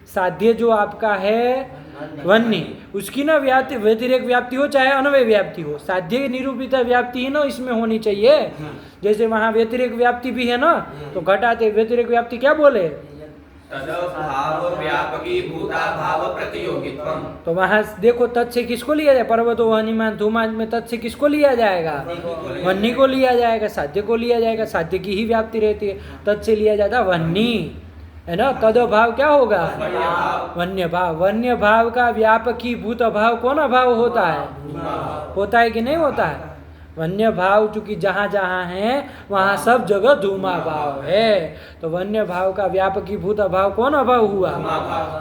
साध्य जो आपका है वन्य, उसकी ना व्याप्ति व्यतिरेक व्याप्ति हो चाहे अनवय व्याप्ति हो, साध्य निरूपिता व्याप्ति ही ना इसमें होनी चाहिए। जैसे वहाँ व्यतिरेक व्याप्ति भी है ना, तो घटाते व्यतिरेक व्याप्ति क्या बोले? तदभाव व्यापकी भूता भाव प्रतियोगित्वम। तो वहाँ देखो तत् से किसको लिया जाए? पर्वतो वन्यमान धूमाज में तत् से किसको लिया जाएगा? वन्य को लिया जाएगा, साध्य को लिया जाएगा। साध्य की ही व्याप्ति रहती है, तत् से लिया जाता वन्य, है ना? तद भाव क्या होगा? वन्य भाव। वन्य भाव का व्यापकी भूत भाव कौन भाव होता है? होता है कि नहीं होता है? वन्य भाव चूंकि जहाँ जहाँ है वहाँ सब जगह धूमा भाव है। तो वन्य भाव का व्यापकी भूत भाव कौन अभाव हुआ?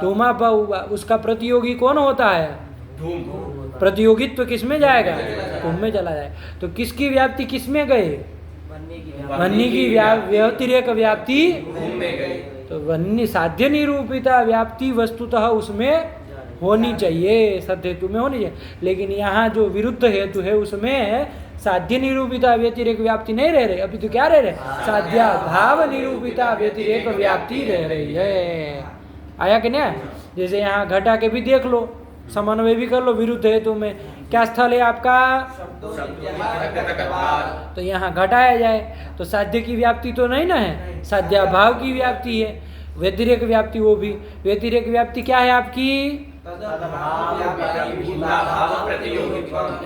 धूमा भाव हुआ। उसका प्रतियोगी कौन होता है? प्रतियोगित्व किस में जाएगा? धूम में चला जाए। तो किसकी व्याप्ति किस में गई? वन्य की व्यतिरेक व्याप्ति धूम में गई। तो वन्य साध्य निरूपिता व्याप्ति वस्तुतः उसमें होनी चाहिए, सत्य हेतु में होनी चाहिए। लेकिन यहाँ जो विरुद्ध हेतु है उसमें साध्य निरूपिता व्यतिरेक व्याप्ति नहीं रह रही। अभी तो क्या रह रहे? साध्या भाव निरूपिता व्यतिरेक व्याप्ति रह रही है। आया कि नहीं? जैसे यहाँ घटा के भी देख लो, समन्वय भी कर लो। विरुद्ध हेतु में क्या स्थल है आपका? तो यहाँ घटाया जाए तो साध्य की व्याप्ति तो नहीं ना है, साध्या भाव की व्याप्ति है। व्यतिरेक व्याप्ति वो भी, व्यतिरेक व्याप्ति क्या है आपकी?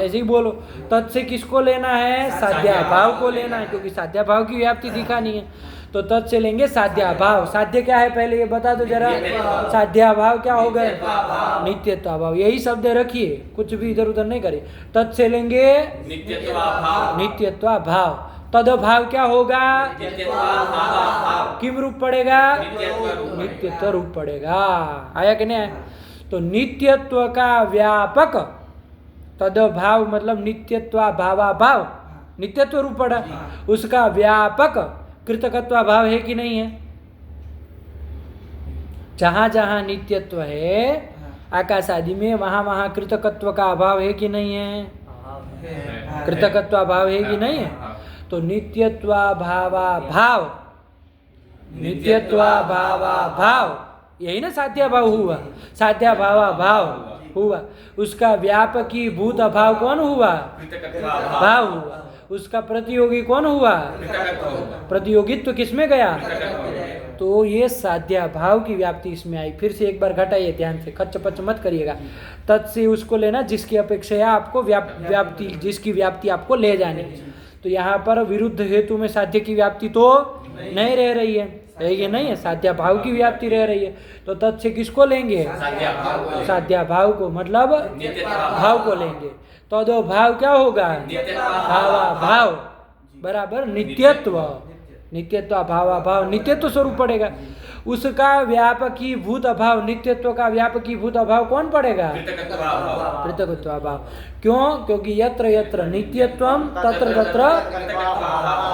ऐसे ही बोलो। तत् से किसको लेना है? साध्या भाव को लेना है, क्योंकि साध्या भाव की व्याप्ति दिखानी है। तो तत् से लेंगे साध्या भाव। साध्य क्या है पहले ये बता दो जरा। साध्या भाव क्या हो गए? नित्यत्व भाव। यही शब्द रखिए, कुछ भी इधर उधर नहीं करे। तत् से लेंगे नित्यत्व भाव। तद भाव क्या होगा? किम रूप पड़ेगा? नित्यत्व रूप पड़ेगा। आया कि नहीं? तो नित्यत्व का व्यापक तद भाव मतलब नित्यत्व भावा भाव, नित्यत्व रूप पड़ा। उसका व्यापक कृतकत्व भाव है कि नहीं है? जहां जहां नित्यत्व है आकाश आदि में, वहां वहां कृतकत्व का अभाव है कि नहीं है? कृतकत्व अभाव है कि नहीं है? तो नित्यत्वा भावा भाव, नित्यत्वा भावा भाव, यही ना साध्या भाव हुआ। साध्या भावा भाव हुआ, उसका व्यापकी भूत अभाव कौन हुआ? भाव हुआ। उसका प्रतियोगी कौन हुआ? प्रतियोगित्व किसमें गया? तो ये साध्या भाव की व्याप्ति इसमें आई। फिर से एक बार घटाइए ध्यान से, खच्च पच मत करिएगा। तत् से उसको लेना जिसकी अपेक्षा आपको व्याप्ति, जिसकी व्याप्ति आपको ले जानी। तो यहाँ पर विरुद्ध हेतु में साध्य की व्याप्ति तो नहीं रह रही है, ये नहीं है, साध्या भाव की व्याप्ति रह रही है। तो तत् से किसको लेंगे? साध्या भाव को, मतलब भाव को लेंगे। तो दो भाव क्या होगा? भावा भाव बराबर नित्यत्व, नित्यत्व भावा भाव नित्यत्व स्वरूप पड़ेगा। उसका व्यापकी भूत अभाव, नित्यत्व का व्यापकी भूत अभाव कौन पड़ेगा? कृतकत्व अभाव। क्यों? क्योंकि यत्र यत्र नित्यत्वम तत्र तत्र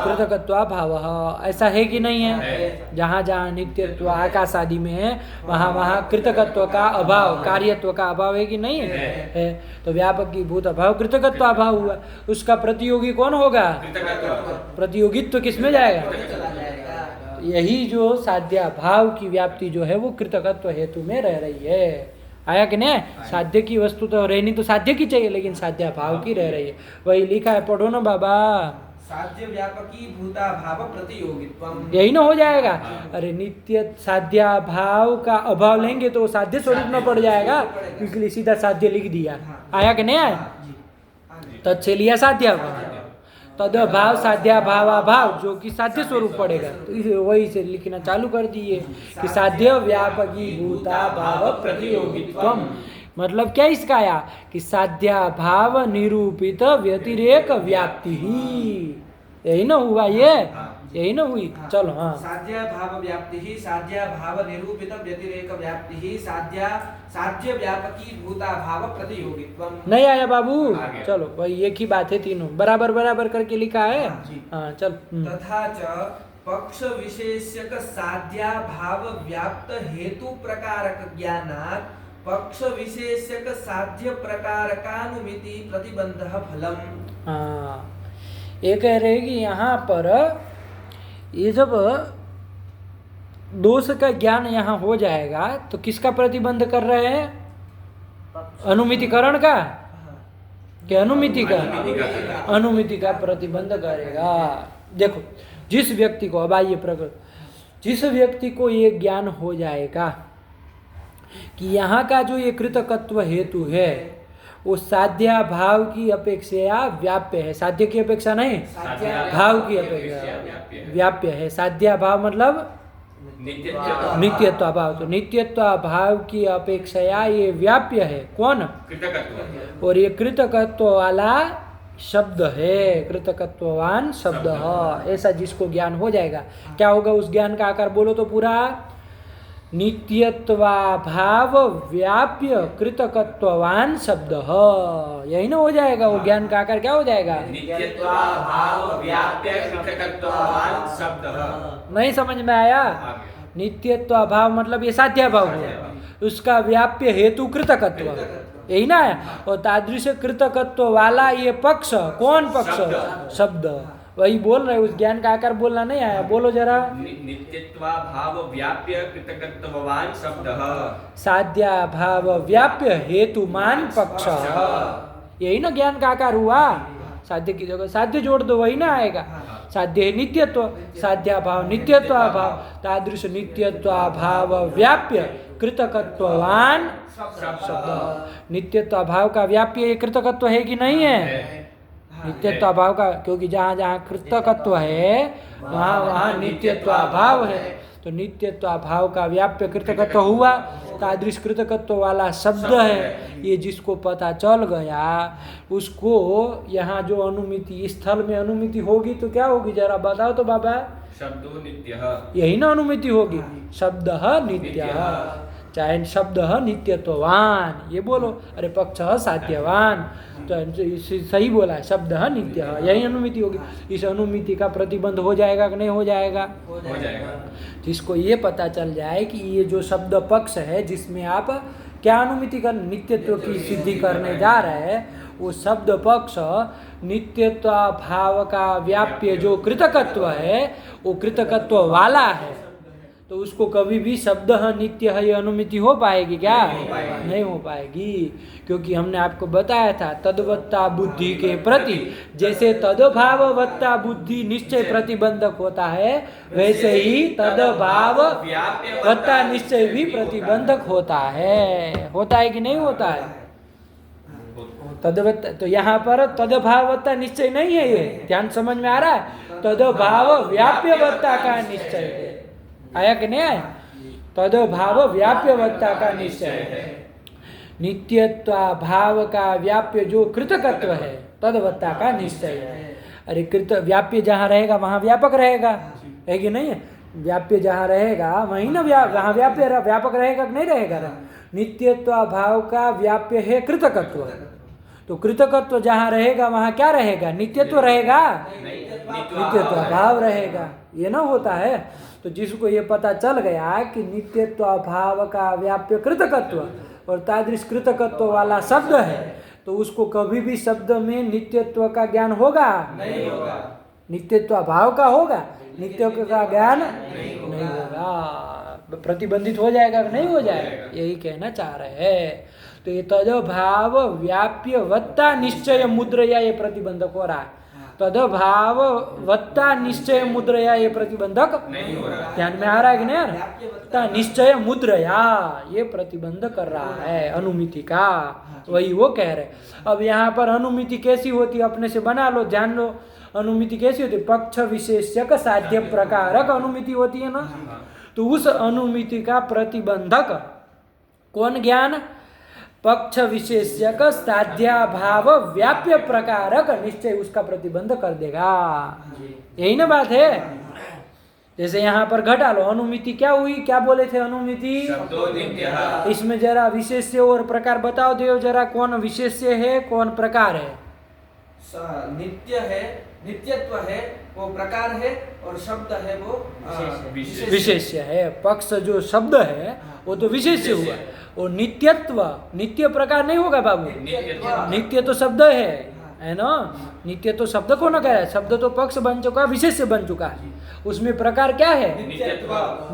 कृतकत्व भाव। ऐसा है कि नहीं है? जहाँ जहाँ नित्यत्व आकाश आदि में है, वहाँ वहाँ कृतकत्व का अभाव, कार्यत्व का अभाव है कि नहीं है? तो व्यापकी भूत अभाव कृतकत्व अभाव हुआ। उसका प्रतियोगी कौन होगा? प्रतियोगित्व किसमें जाएगा? यही जो साध्या भाव की व्याप्ति जो है वो कृतकत्व हेतु में रह रही है। आया कि नहीं? साध्य की वस्तु तो रहनी तो साध्य की चाहिए, लेकिन साध्या भाव की रह रही है। वही लिखा है, पढ़ो ना बाबा। साध्य व्यापकी भूता भाव प्रतियोगित्वम, यही ना हो जाएगा। अरे नित्य साध्या भाव का अभाव लेंगे तो साध्य स्वरूप में पड़ जाएगा, इसलिए सीधा साध्य लिख दिया। आया कि नहीं आया? तत्से लिया साध्या भाव, तद भाव साध्या भावा भाव, जो कि साध्य स्वरूप पड़ेगा। तो वही से लिखना चालू कर दिए कि साध्य व्यापकी भूता भाव प्रतियोगित्वम। मतलब क्या इसका आया कि साध्या भाव निरूपित व्यतिरेक व्याप्ति ही, यही ना हुआ? ये यही ना हुई? चलो हाँ, साध्या भाव व्याप्ति ही, साध्या भाव निरूपित व्यतिरेक व्याप्ति ही, साध्य व्यापकी भूता भाव प्रतियोगित्वम। नहीं आया बाबू? चलो वही एक ही बात है, तीनों बराबर बराबर करके लिखा है। हाँ चल। तथा च पक्ष विशेषक साध्या भाव व्याप्त हेतु प्रकारक ज्ञानात् पक्ष विशेषक साध्य प्रकारकानुमिति प्रतिबंध फलम। हाँ, ये कह रहे कि यहाँ पर ये जब दोष का ज्ञान यहाँ हो जाएगा तो किसका प्रतिबंध कर रहे हैं? अनुमितिकरण का क्या? अनुमिति का, अनुमिति का प्रतिबंध करेगा। देखो जिस व्यक्ति को, अब आइए प्रकृत, जिस व्यक्ति को ये ज्ञान हो जाएगा कि यहाँ का जो ये कृतकत्व हेतु है वो साध्या भाव की अपेक्षा व्याप्य है, साध्य की अपेक्षा नहीं, भाव की अपेक्षा व्याप्य है। साध्या भाव मतलब नित्यत्व भाव, तो नित्यत्व भाव की अपेक्षा ये व्याप्य है। कौन? कृतकत्व। और ये कृतकत्व वाला शब्द है, कृतकत्ववान शब्द है। ऐसा जिसको ज्ञान हो जाएगा, क्या होगा उस ज्ञान का आकार? बोलो तो पूरा। नित्यत्वा भाव व्याप्य कृतकत्ववान शब्द, यही ना हो जाएगा वो ज्ञान का आकार? क्या हो जाएगा? नित्यत्वा भाव व्याप्य कृतकत्ववान शब्द। नहीं समझ में आया? नित्यत्व भाव मतलब ये साध्या भाव हुआ, उसका व्याप्य हेतु कृतकत्व, यही ना है। और तादृश कृतकत्व वाला ये पक्ष, कौन पक्ष? शब्द। वही बोल रहे, उस ज्ञान का आकार बोलना नहीं आया, बोलो जरा। नित्यत्वा भाव व्याप्य कृतकत्ववान शब्द, साध्या भाव व्याप्य हेतुमान पक्ष, यही ना ज्ञान का आकार हुआ। साध्य की जगह साध्य जोड़ दो, वही ना आएगा। साध्य है नित्यत्व, साध्या भाव नित्यत्व भाव, तादृश नित्यत्व भाव व्याप्य कृतकत्ववान शब्द। नित्यत्व भाव का व्याप्य कृतकत्व है कि नहीं है? नित्यत्व भाव का, क्योंकि जहाँ जहाँ कृतकत्व है वहाँ वहाँ नित्यत्व भाव है। तो नित्यत्व भाव का व्याप्य कृतकत्व हुआ, तादृश कृतकत्व वाला शब्द है। ये जिसको पता चल गया उसको यहाँ जो अनुमिति, स्थल में अनुमिति होगी तो क्या होगी जरा बताओ तो बाबा? शब्दो नित्यः, यही ना अनुमिति होगी, शब्द नित्य। चाहे शब्द नित्यत्ववान, ये बोलो। अरे पक्ष साध्यवान, तो सही बोला है, शब्द नित्य, यही अनुमिति होगी। इस अनुमिति का प्रतिबंध हो जाएगा कि नहीं हो जाएगा? हो जाएगा। जिसको ये पता चल जाए कि ये जो शब्द पक्ष है जिसमें आप क्या अनुमिति कर नित्यत्व की सिद्धि करने जा रहे हैं, वो शब्द पक्ष नित्यत्व भाव का व्याप्य जो कृतकत्व है वो कृतकत्व वाला है, तो उसको कभी भी शब्द नित्य है ये अनुमिति हो पाएगी क्या? नहीं हो पाएगी, क्योंकि हमने आपको बताया था तद्वत्ता बुद्धि के प्रति जैसे तदभाववत्ता बुद्धि निश्चय प्रतिबंधक होता है, वैसे ही तदभाव वत्ता निश्चय भी प्रतिबंधक होता है। होता है कि नहीं होता है? तदवत्ता, तो यहाँ पर तदभाववत्ता निश्चय नहीं है, ये ध्यान समझ में आ रहा है? तदभाव व्याप्यवत्ता का निश्चय है, आया कि नहीं आया? तदभाव व्याप्यवत्ता का निश्चय है। नित्यत्व भाव का व्याप्य जो कृतकत्व है तदवत्ता का निश्चय है। अरे कृत व्याप्य जहाँ रहेगा वहाँ व्यापक रहेगा, है कि नहीं है? व्याप्य जहाँ रहेगा वहीं ना वहाँ व्याप्य व्यापक रहेगा कि नहीं रहेगा? नित्यत्व भाव का व्याप्य है कृतकत्व, तो कृतकत्व जहाँ रहेगा वहाँ क्या रहेगा? नित्यत्व रहेगा, नित्यत्व भाव रहेगा, ये ना होता है। तो जिसको ये पता चल गया कि नित्यत्व भाव का व्याप्य कृतकत्व और तादृश कृतकत्व वाला शब्द है, तो उसको कभी भी शब्द में नित्यत्व का ज्ञान होगा? नहीं होगा। नित्यत्व भाव का होगा, नित्यत्व का ज्ञान नहीं होगा, प्रतिबंधित हो जाएगा कि नहीं हो जाएगा? यही कहना चाह रहे हैं। तो ये तदभाव व्याप्य वत्ता निश्चय मुद्रया ये प्रतिबंधक हो रहा है, तदभाव वत्ता निश्चय मुद्रया ये प्रतिबंधक नहीं हो रहा। ध्यान में आ रहा है कि नहीं आ रहा? निश्चय मुद्रया ये प्रतिबंध कर रहा है अनुमिति का, वही वो कह रहे। अब यहाँ पर अनुमिति कैसी होती है अपने से बना लो, जान लो। अनुमिति कैसी होती है? पक्ष विशेषक साध्य प्रकारक अनुमिति होती है ना, तो उस अनुमिति का प्रतिबंधक कौन ज्ञान? पक्ष विशेषक साध्याभाव व्याप्य प्रकारक निश्चय उसका प्रतिबंध कर देगा। यही ना बात है? जैसे यहाँ पर घटा लो, अनुमिति क्या हुई? क्या बोले थे अनुमिति? शब्दो नित्यः। इसमें जरा विशेष्य और प्रकार बताओ देव जरा, कौन विशेष्य है कौन प्रकार है? नित्य है, नित्यत्व है वो प्रकार है, और शब्द है वो विशेष्य है। पक्ष जो शब्द है वो तो विशेष्य हुआ, और नित्यत्व नित्य प्रकार नहीं होगा बाबू। नित्य तो शब्द है ना? नित्य तो शब्द को ना कह रहा है, शब्द तो पक्ष बन चुका, विशेष्य बन चुका है, उसमें प्रकार क्या है?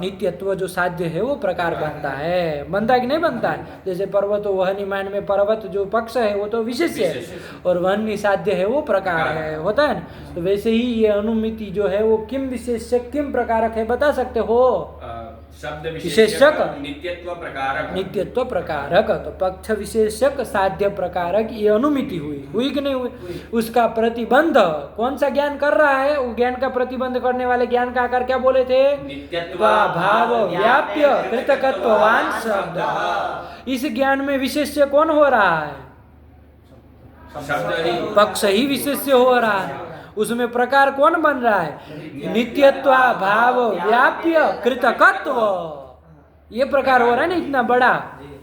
नित्यत्व जो साध्य है वो प्रकार बनता है। बनता है कि नहीं बनता है? जैसे पर्वत वहनी मान में पर्वत जो पक्ष है वो तो विशेष्य है, और वहनी साध्य है वो प्रकार है, होता है ना? तो वैसे ही ये अनुमिति जो है वो किम विशेष्य किम प्रकारक है, बता सकते हो? शब्द विशेषक नित्यत्व प्रकारक। नित्यत्व प्रकारक, तो पक्ष विशेषक साध्य प्रकारक ये अनुमिति हुई कि नहीं हुई? उसका प्रतिबंध कौन सा ज्ञान कर रहा है? वो ज्ञान का प्रतिबंध करने वाले ज्ञान का आकार क्या बोले थे? नित्यत्व भाव व्याप्य कृतकत्ववान शब्द। इस ज्ञान में विशेष्य कौन हो रहा है? शब्द ही पक्ष ही विशेष्य हो रहा है, उसमें प्रकार कौन बन रहा है? नित्यत्व भाव व्याप्य कृतकत्व, ये प्रकार हो रहा है ना इतना बड़ा,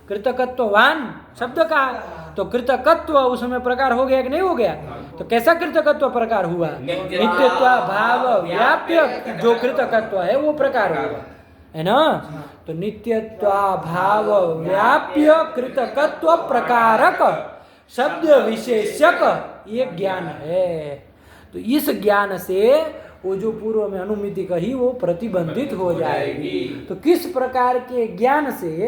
कृतकत्ववान शब्द का, तो कृतकत्व उसमें प्रकार हो गया कि नहीं हो गया? तो कैसा कृतकत्व प्रकार हुआ? नित्यत्व भाव व्याप्य जो कृतकत्व है वो प्रकार हुआ, है ना? तो नित्यत्व भाव व्याप्य कृतकत्व प्रकारक शब्द विशेषक ये ज्ञान है। तो इस ज्ञान से वो जो पूर्व में अनुमिति कही वो प्रतिबंधित हो जाएगी। तो किस प्रकार के ज्ञान से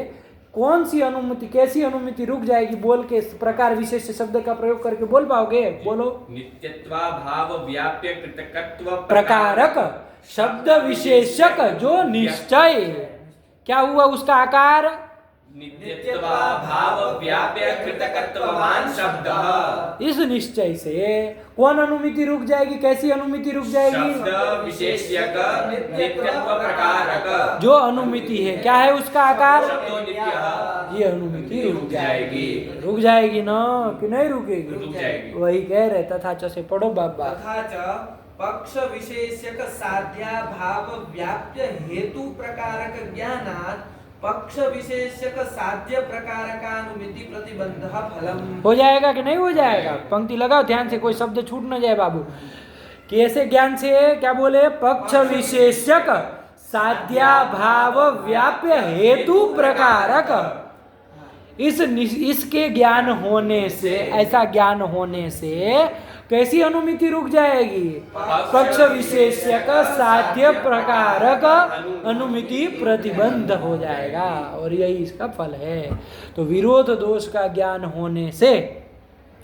कौन सी अनुमिति, कैसी अनुमिति रुक जाएगी? बोल के प्रकार विशेष शब्द का प्रयोग करके बोल पाओगे? बोलो। नित्यत्व भाव व्याप्य कृतकत्व प्रकारक शब्द विशेषक जो निश्चय, क्या हुआ उसका आकार? नित्यत्व भाव व्याप्य कृतकत्ववान शब्द। इस निश्चय से कौन अनुमिति रुक जाएगी? कैसी अनुमिति रुक जाएगी? शब्द विशेष्यक नित्यत्व प्रकारक जो अनुमिति है क्या है उसका आकार? शब्दो नित्यः। ये अनुमिति रुक जाएगी। जाएगी। रुक जाएगी ना कि नहीं रुकेगी? रुक जाएगी। वही कह रहे तथा च से पढ़ो बाबा। तथा च पक्ष विशेषक साध्या भाव व्याप्य हेतु प्रकारक ज्ञानात् पक्ष विशेषक साध्य प्रकारकानुमिति प्रतिबंधः फलम। हो जाएगा कि नहीं हो जाएगा? पंक्ति लगाओ ध्यान से, कोई शब्द छूट न जाए बाबू। कैसे ज्ञान से? क्या बोले? पक्ष विशेषक साध्याभाव व्याप्य हेतु प्रकारक। इसके ज्ञान होने से, ऐसा ज्ञान होने से कैसी अनुमिति रुक जाएगी? पक्ष विशेषक साध्य प्रकारक अनुमिति प्रतिबंध हो जाएगा, और यही इसका फल है। तो विरोध दोष का ज्ञान होने से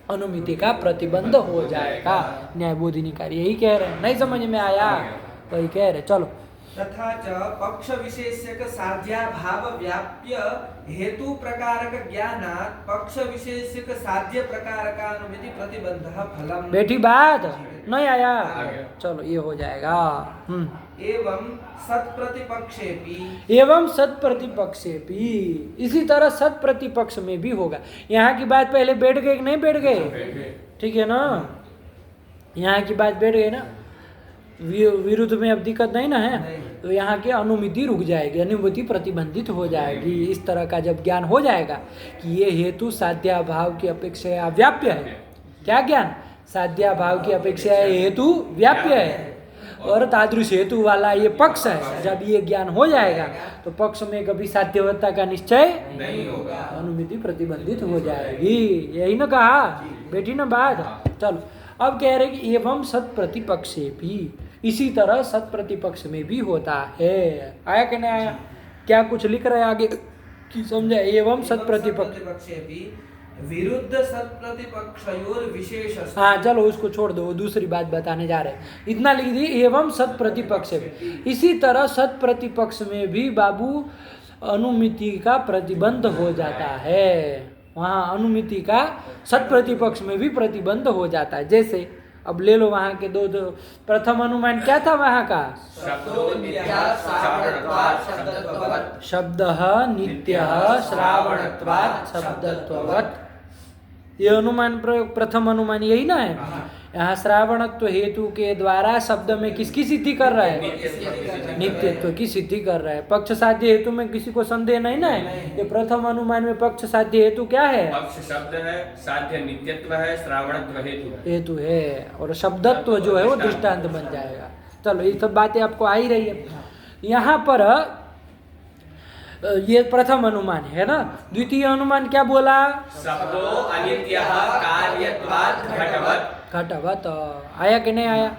अनुमिति का प्रतिबंध हो जाएगा। न्यायबोधिनीकार यही कह रहे हैं। नहीं समझ में आया? वही कह रहे। चलो। तथा च पक्ष विशेषक साध्याभाव व्याप्य हेतु प्रकारक ज्ञानात् पक्ष विशेषक साध्य प्रकारकानुमिति प्रतिबंधः फलम। बैठी बात? नहीं आया? चलो ये हो जाएगा। एवं सत्प्रतिपक्षेपि। एवं सत्प्रतिपक्षेपि, इसी तरह सत्प्रतिपक्ष में भी होगा। यहाँ की बात पहले बैठ गए कि नहीं बैठ गए? ठीक है ना? यहाँ की बात बैठ गई ना? विरुद्ध में अब दिक्कत नहीं ना है, तो यहाँ के अनुमिति रुक जाएगी, अनुमिति प्रतिबंधित हो जाएगी। इस तरह का जब ज्ञान हो जाएगा कि ये हेतु साध्याभाव की अपेक्षा व्याप्य है। क्या ज्ञान? साध्याभाव की अपेक्षा हेतु व्याप्य है, और तादृश हेतु वाला ये पक्ष है। जब ये ज्ञान हो जाएगा तो पक्ष में कभी साध्यवत्ता का निश्चय नहीं होगा, अनुमिति प्रतिबंधित हो जाएगी। यही ना कहा? बेटी ना बात? चलो अब कह रहे कि एवं सत प्रतिपक्षे भी, इसी तरह सत प्रतिपक्ष में भी होता है। आया कि नहीं आया? क्या कुछ लिख रहे आगे कि समझे? एवं सत प्रतिपक्षे भी विरुद्ध सत प्रतिपक्षयोर विशेष। हाँ चलो उसको छोड़ दो, वो दूसरी बात बताने जा रहे हैं। इतना लिख दी, एवं सत प्रतिपक्ष भी, इसी तरह सत प्रतिपक्ष में भी बाबू अनुमिति का प्रतिबंध हो जाता है। वहाँ अनुमिति का सत प्रतिपक्ष में भी प्रतिबंध हो जाता है। जैसे अब ले लो वहाँ के दो प्रथम अनुमान क्या था वहाँ का? शब्द नित्य श्रावणत्वात् शब्दत्ववत्। ये अनुमान प्रथम अनुमान यही ना है। यहाँ श्रावणत्व हेतु के द्वारा शब्द में किसकी सिद्धि कर रहा है? नित्यत्व की सिद्धि कर रहा है। पक्ष साध्य हेतु में किसी को संदेह नहीं ना है। ये प्रथम अनुमान में पक्ष साध्य हेतु क्या है? पक्ष शब्द है, साध्य नित्यत्व है, श्रावणत्व हेतु है, और शब्दत्व जो है वो दृष्टांत बन जाएगा। चलो ये सब बातें आपको आ ही रही है। यहाँ पर ये प्रथम अनुमान है ना। द्वितीय अनुमान क्या बोला? शब्दो अनित्यः कार्यत्वात् घटवत्। घटवत् आया कि नहीं आया?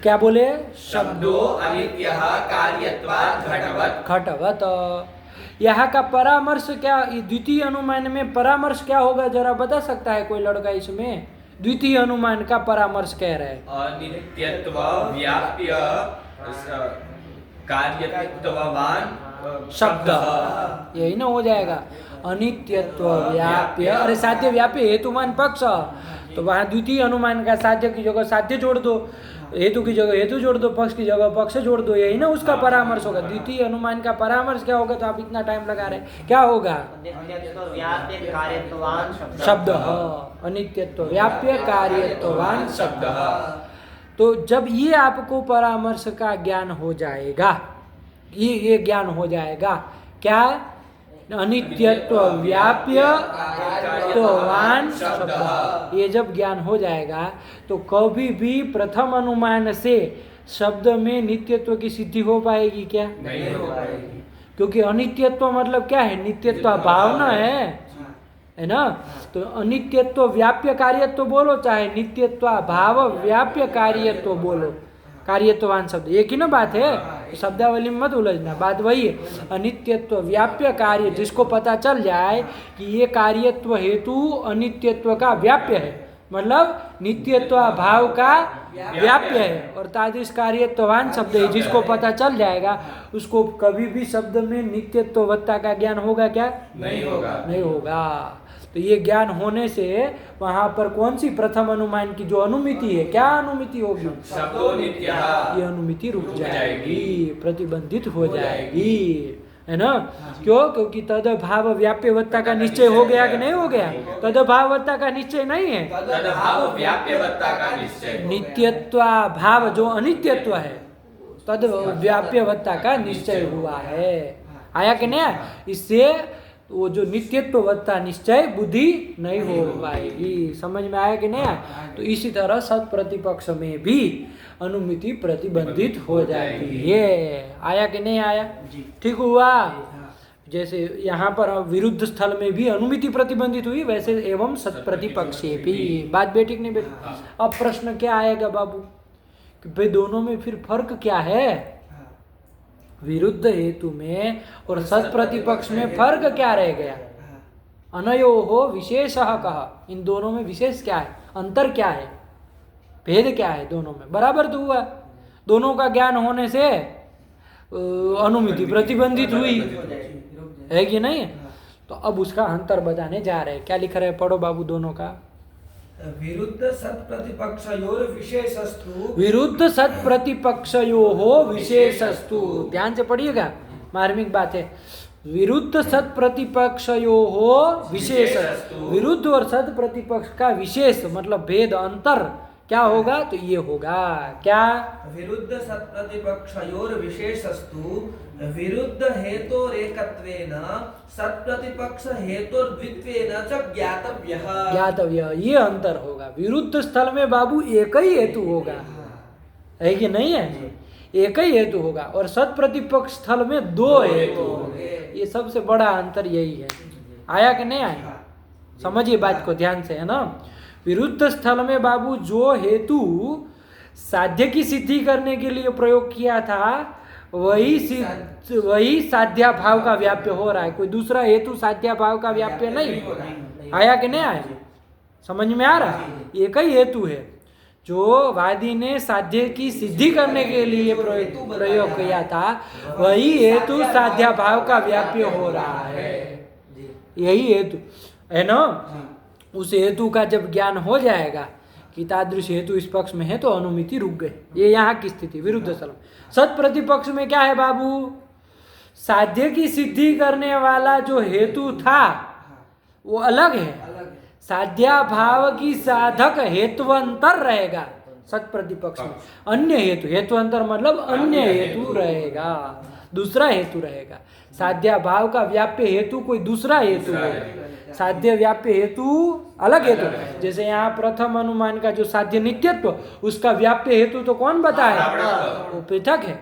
क्या बोले? शब्दो अनित्यः कार्यत्वात् घटवत्। घटवत्। यहाँ का परामर्श क्या? द्वितीय अनुमान में परामर्श क्या होगा जरा बता सकता है कोई लड़का इसमें? द्वितीय अनुमान का परामर्श कह रहे हैं अनित्यत्व व्याप्य कार्यत्ववान शब्द, यही ना हो जाएगा। अनित्यत्व व्याप्य, अरे साध्य व्याप्य हेतुमान पक्ष, तो वहाँ द्वितीय अनुमान का साध्य की जगह साध्य जोड़ दो, हेतु की जगह हेतु जोड़ दो, पक्ष की जगह पक्ष जोड़ दो, यही ना उसका परामर्श होगा। द्वितीय अनुमान का परामर्श क्या होगा? तो आप इतना टाइम लगा रहे, क्या होगा? शब्द, अनित्यत्व व्याप्य कार्यत्ववान शब्द। तो जब ये आपको परामर्श का ज्ञान हो जाएगा, ये ज्ञान हो जाएगा क्या? अनित्यत्व व्याप्य कार्यत्ववान शब्द। ये जब ज्ञान हो जाएगा तो कभी भी प्रथम अनुमान से शब्द में नित्यत्व की सिद्धि हो पाएगी क्या? नहीं हो पाएगी, क्योंकि अनित्यत्व मतलब क्या है? नित्यत्व भावना है ना। तो अनित्यत्व व्याप्य कार्यत्व बोलो, चाहे नित्यत्व भाव व्याप्य कार्यत्व बोलो, कार्यत्ववान शब्द एक ही ना बात है। शब्दावली में मत उलझना, बात वही है। अनित्यत्व व्याप्य कार्य, जिसको पता चल जाए कि ये कार्यत्व हेतु अनित्यत्व का व्याप्य है, मतलब नित्यत्व भाव का व्याप्य है, और तादृश कार्यत्ववान शब्द है, जिसको पता चल जाएगा उसको कभी भी शब्द में नित्यत्ववत्ता का ज्ञान होगा क्या? नहीं होगा, नहीं होगा। तो ये ज्ञान होने से वहां पर कौन सी प्रथम अनुमान की जो अनुमिति है, क्या अनुमिति होगी? शब्दो नित्यः, ये अनुमिति रुक जाएगी, प्रतिबंधित हो जाएगी, है ना। क्यों? क्योंकि तदभाव व्याप्यवत्ता का निश्चय हो गया कि नहीं हो गया? तदभाववत्ता का निश्चय नहीं है, तदभाव व्याप्यवत्ता का निश्चय। नित्यत्व भाव जो अनित्यत्व है तद व्याप्यवत्ता का निश्चय हुआ है। आया कि नहीं आया? इससे वो जो नित्यत्ववत्ता निश्चय बुद्धि नहीं हो पाएगी। समझ में आया कि नहीं आया? तो इसी तरह सत प्रतिपक्ष में भी अनुमिति प्रतिबंधित हो जाती है। आया कि नहीं आया? ठीक हुआ। जैसे यहाँ पर विरुद्ध स्थल में भी अनुमिति प्रतिबंधित हुई, वैसे एवं सत प्रतिपक्षे भी। बात बेटी नहीं बेटी? अब प्रश्न क्या आएगा बाबू कि भाई दोनों में फिर फर्क क्या है? विरुद्ध हेतु में और सत प्रतिपक्ष में फर्क क्या रह गया? अनयोः विशेषः कहा, इन दोनों में विशेष क्या है, अंतर क्या है, भेद क्या है? दोनों में बराबर तो हुआ, दोनों का ज्ञान होने से अनुमिति प्रतिबंधित हुई है कि नहीं? तो अब उसका अंतर बताने जा रहे हैं। क्या लिख रहे हैं? पढ़ो बाबू दोनों का। विरुद्ध सत प्रतिपक्षयोर विशेषस्तु, विरुद्ध सत प्रतिपक्षयोः विशेषस्तु, ध्यान से पढ़िएगा, मार्मिक बात है। विरुद्ध सत प्रतिपक्षयोः विशेष, विरुद्ध और सत प्रतिपक्ष का विशेष मतलब भेद, अंतर क्या होगा? तो ये होगा क्या? विरुद्ध सत प्रतिपक्षयोर विशेषस्तु विरुद्ध हेतोरेकत्वेन सत प्रतिपक्ष हेतुर्द्वित्वेन च ज्ञातव्यः। ज्ञातव्य, ये अंतर होगा। विरुद्ध स्थल में बाबू एक ही हेतु होगा, है कि नहीं है? एक ही हेतु होगा, और सत प्रतिपक्ष स्थल में दो हेतु होंगे। ये सबसे बड़ा अंतर यही है। आया कि नहीं आया? समझिए बात को ध्यान से, है ना? विरुद्ध स्थल में बाबू जो हेतु साध्य की सिद्धि करने के लिए प्रयोग किया था वही साध्या भाव का व्याप्य हो रहा है, कोई दूसरा हेतु साध्या भाव का व्याप्य नहीं। आया कि नहीं आया? समझ में आ रहा है? एक ही हेतु है जो वादी ने साध्य की सिद्धि करने के लिए प्रयोग किया था, वही हेतु साध्या भाव का व्याप्य हो रहा है। यही हेतु है ना? उस हेतु का जब ज्ञान हो जाएगा कि तादृश हेतु इस पक्ष में है तो अनुमिति रुक गई। ये यहाँ की स्थिति विरुद्ध स्थल। सत प्रतिपक्ष में क्या है बाबू? साध्य की सिद्धि करने वाला जो हेतु था वो अलग है, साध्या भाव की साधक हेतुअंतर रहेगा सत प्रतिपक्ष में। अन्य हेतु, हेतुअंतर मतलब अन्य हेतु रहेगा, दूसरा हेतु रहेगा। साध्या भाव का व्याप्य हेतु कोई दूसरा हेतु है, साध्य व्याप्य हेतु अलग हेतु। जैसे यहाँ प्रथम अनुमान का जो साध्य नित्यत्व, उसका व्याप्य हेतु तो कौन बताया? वो पृथक है।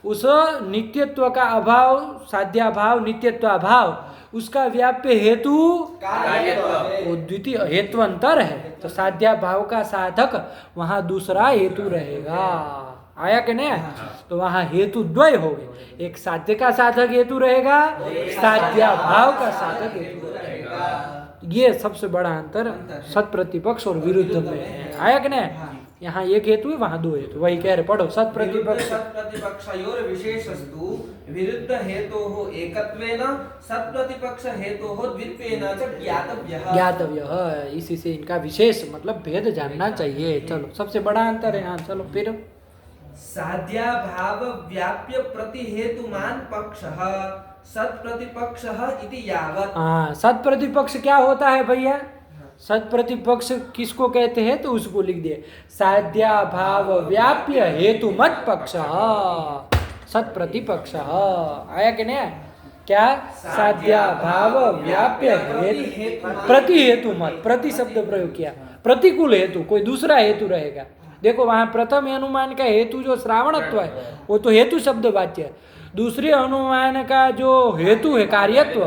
उस नित्यत्व का अभाव, साध्याभाव नित्यत्व अभाव, उसका व्याप्य हेतु वो द्वितीय हेतुअंतर है। तो साध्याभाव का साधक वहाँ दूसरा हेतु रहेगा। आया कि नहीं? तो वहाँ हेतु द्वय हो गए, एक साध्य का साधक हेतु रहेगा, साध्याभाव का साधक हेतु रहेगा। ये सबसे बड़ा अंतर सत प्रतिपक्ष और विरुद्ध में है। आया कि नहीं? यहाँ एक हेतु है, वहाँ दो हेतु। वही कह रहे, पढ़ो। सत प्रतिपक्षयोर विशेषस्तु विरुद्ध हेतोः एकत्वेन सत प्रतिपक्ष हेतोः द्वित्वेन च ज्ञातव्यः। ज्ञातव्यः, इसी से इनका विशेष मतलब भेद जानना चाहिए। चलो, सबसे बड़ा अंतर है यहाँ। चलो फिर साध्या भाव व्याप्य प्रति हेतुमान पक्षः सत प्रतिपक्षः इति यावत्। हाँ, सत प्रतिपक्ष क्या होता है भैया? सत प्रतिपक्ष किसको कहते हैं? तो उसको लिख दिए, साध्या भाव व्याप्य हेतु मत पक्ष सत प्रतिपक्ष। आया कि नहीं? क्या? साध्या भाव व्याप्य हेतु प्रति हेतु मत, प्रति शब्द प्रयोग किया, प्रतिकूल हेतु कोई दूसरा हेतु रहेगा। देखो वहां प्रथम अनुमान का हेतु जो श्रावणत्व है वो तो हेतु शब्द वाच्य है। दूसरे अनुमान का जो हेतु है कार्यत्व